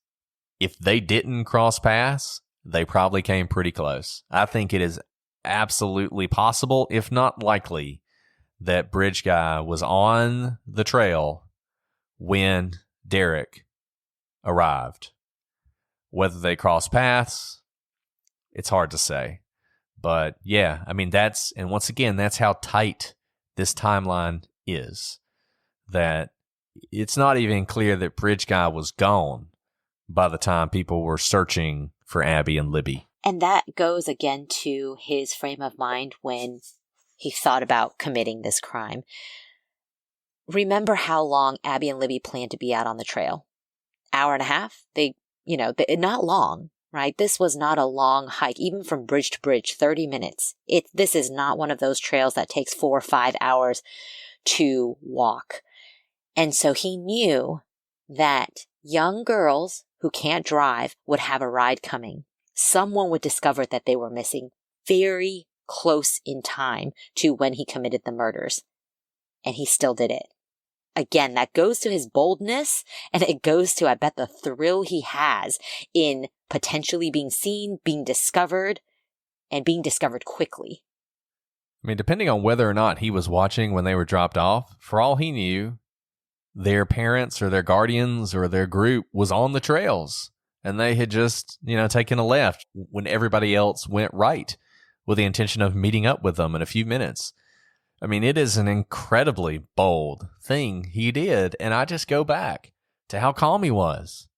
if they didn't cross paths, they probably came pretty close. I think it is absolutely possible, if not likely, that Bridge Guy was on the trail when Derek arrived. Whether they crossed paths, it's hard to say. But yeah, I mean, and once again, that's how tight this timeline is. That it's not even clear that Bridge Guy was gone by the time people were searching for Abby and Libby. And that goes again to his frame of mind when he thought about committing this crime. Remember how long Abby and Libby planned to be out on the trail? Hour and a half? Not long, right? This was not a long hike, even from bridge to bridge, 30 minutes. This is not one of those trails that takes 4 or 5 hours to walk. And so he knew that young girls who can't drive would have a ride coming. Someone would discover that they were missing very close in time to when he committed the murders. And he still did it. Again, that goes to his boldness, and it goes to, I bet, the thrill he has in potentially being seen, being discovered, and being discovered quickly. I mean, depending on whether or not he was watching when they were dropped off, for all he knew, their parents or their guardians or their group was on the trails, and they had just, taken a left when everybody else went right with the intention of meeting up with them in a few minutes. I mean, it is an incredibly bold thing he did, and I just go back to how calm he was.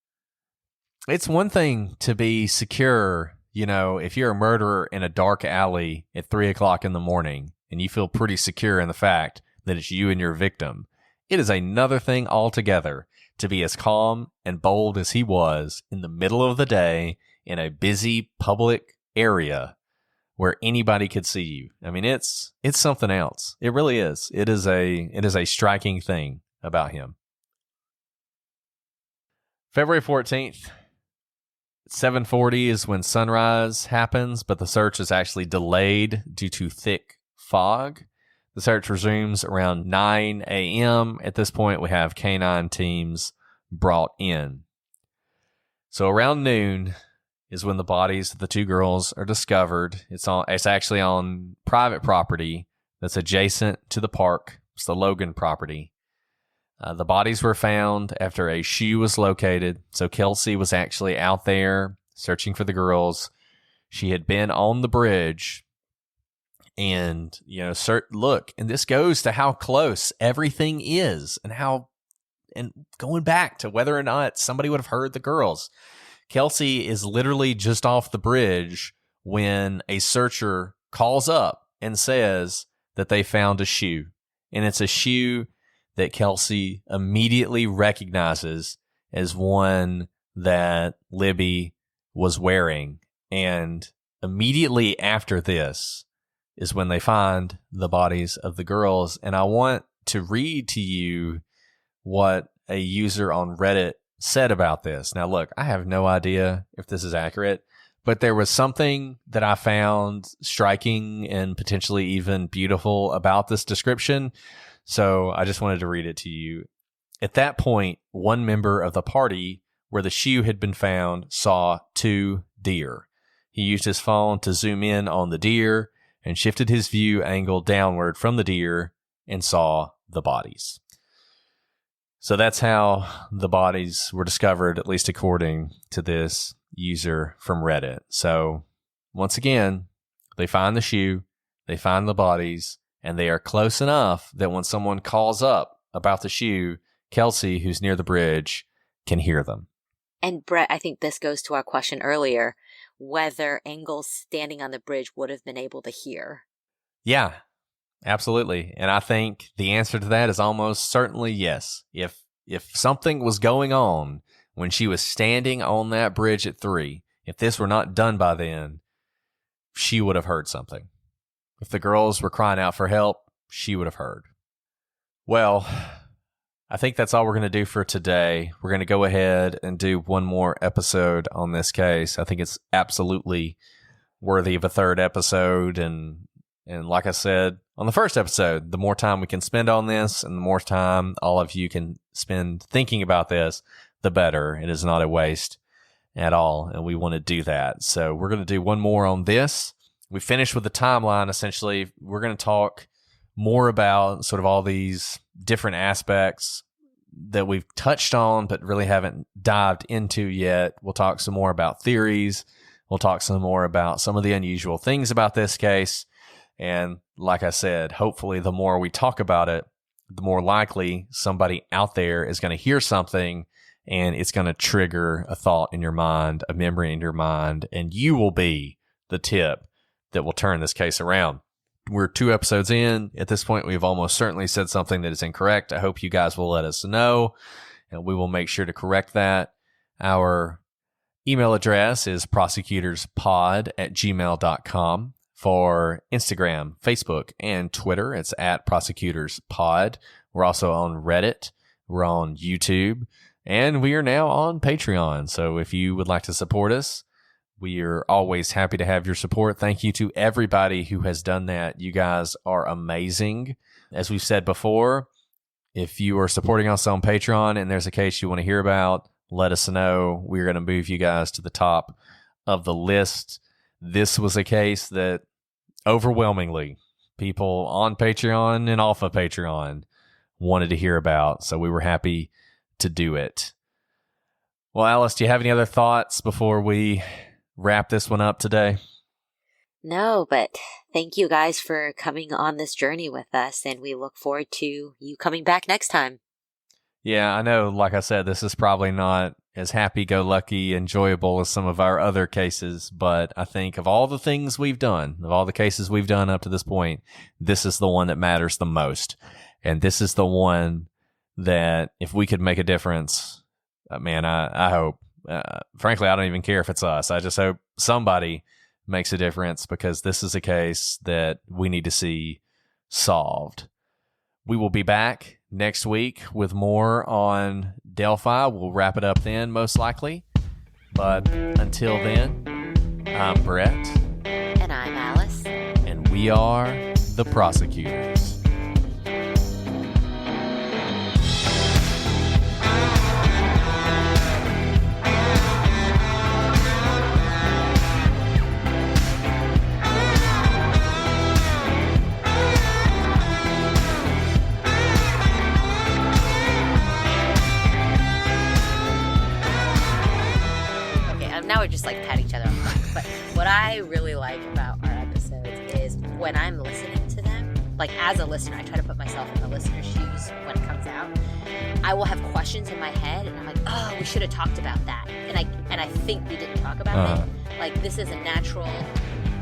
It's one thing to be secure, if you're a murderer in a dark alley at 3 o'clock in the morning, and you feel pretty secure in the fact that it's you and your victim. It is another thing altogether to be as calm and bold as he was in the middle of the day in a busy public area where anybody could see you. I mean, it's something else. It really is. It is a striking thing about him. February 14th, 7:40 is when sunrise happens, but the search is actually delayed due to thick fog. The search resumes around 9 a.m. At this point, we have canine teams brought in. So around noon is when the bodies of the two girls are discovered. It's actually on private property that's adjacent to the park. It's the Logan property. The bodies were found after a shoe was located. So Kelsey was actually out there searching for the girls. She had been on the bridge. And, look, and this goes to how close everything is and going back to whether or not somebody would have heard the girls. Kelsey is literally just off the bridge when a searcher calls up and says that they found a shoe. And it's a shoe that Kelsey immediately recognizes as one that Libby was wearing. And immediately after this is when they find the bodies of the girls. And I want to read to you what a user on Reddit said about this. Now, look, I have no idea if this is accurate, but there was something that I found striking and potentially even beautiful about this description. So I just wanted to read it to you. At that point, one member of the party where the shoe had been found saw 2 deer. He used his phone to zoom in on the deer and shifted his view angle downward from the deer and saw the bodies. So that's how the bodies were discovered, at least according to this user from Reddit. So once again, they find the shoe, they find the bodies, and they are close enough that when someone calls up about the shoe, Kelsey, who's near the bridge, can hear them. And Brett, I think this goes to our question earlier, whether Engels standing on the bridge would have been able to hear. Yeah, absolutely. And I think the answer to that is almost certainly yes. If if something was going on when she was standing on that bridge at 3, if this were not done by then, she would have heard something. If the girls were crying out for help, she would have heard. Well, I think that's all we're going to do for today. We're going to go ahead and do one more episode on this case. I think it's absolutely worthy of a third episode. And like I said on the first episode, the more time we can spend on this and the more time all of you can spend thinking about this, the better. It is not a waste at all, and we want to do that. So we're going to do one more on this. We finished with the timeline, essentially. We're going to talk more about sort of all these different aspects that we've touched on but really haven't dived into yet. We'll talk some more about theories. We'll talk some more about some of the unusual things about this case. And like I said, hopefully the more we talk about it, the more likely somebody out there is going to hear something and it's going to trigger a thought in your mind, a memory in your mind, and you will be the tip that will turn this case around. We're 2 episodes in. At this point, we've almost certainly said something that is incorrect. I hope you guys will let us know, and we will make sure to correct that. Our email address is prosecutorspod@gmail.com. For Instagram, Facebook, and Twitter, it's @prosecutorspod. We're also on Reddit. We're on YouTube. And we are now on Patreon. So if you would like to support us, we are always happy to have your support. Thank you to everybody who has done that. You guys are amazing. As we've said before, if you are supporting us on Patreon and there's a case you want to hear about, let us know. We're going to move you guys to the top of the list. This was a case that overwhelmingly people on Patreon and off of Patreon wanted to hear about. So we were happy to do it. Well, Alice, do you have any other thoughts before we wrap this one up today? No, but thank you guys for coming on this journey with us, and we look forward to you coming back next time. Yeah, I know, like I said, this is probably not as happy-go-lucky, enjoyable as some of our other cases, but I think of all the things we've done, of all the cases we've done up to this point, this is the one that matters the most. And this is the one that if we could make a difference, man, I hope, frankly, I don't even care if it's us. I just hope somebody makes a difference because this is a case that we need to see solved. We will be back next week with more on Delphi. We'll wrap it up then, most likely. But until then, I'm Brett. And I'm Alice. And we are the Prosecutors. Now we're just like pat each other on the back. But what I really like about our episodes is when I'm listening to them, like as a listener, I try to put myself in the listener's shoes when it comes out. I will have questions in my head and I'm like, oh, we should have talked about that. And I think we didn't talk about it. Like this is a natural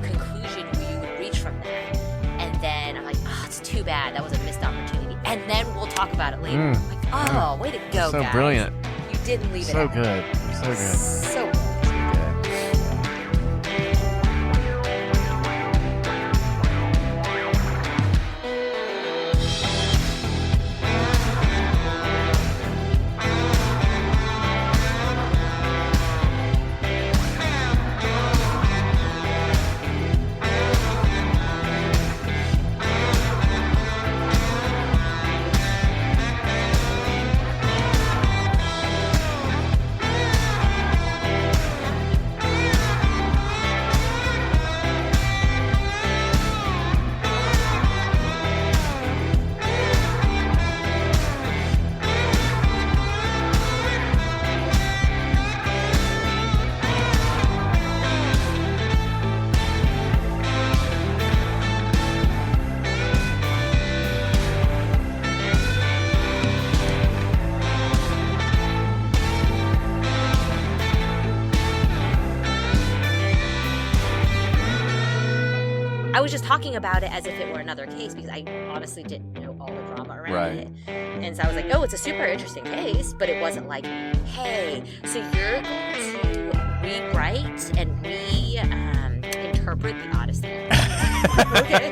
conclusion we would reach from that. And then I'm like, oh, it's too bad. That was a missed opportunity. And then we'll talk about it later. Like, oh, way to go, so guys. So brilliant. You didn't leave it so out. Good. So good. So good. I was just talking about it as if it were another case because I honestly didn't know all the drama around it. And so I was like, oh, it's a super interesting case, but it wasn't like, hey, so you're going to rewrite and interpret the Odyssey. Okay.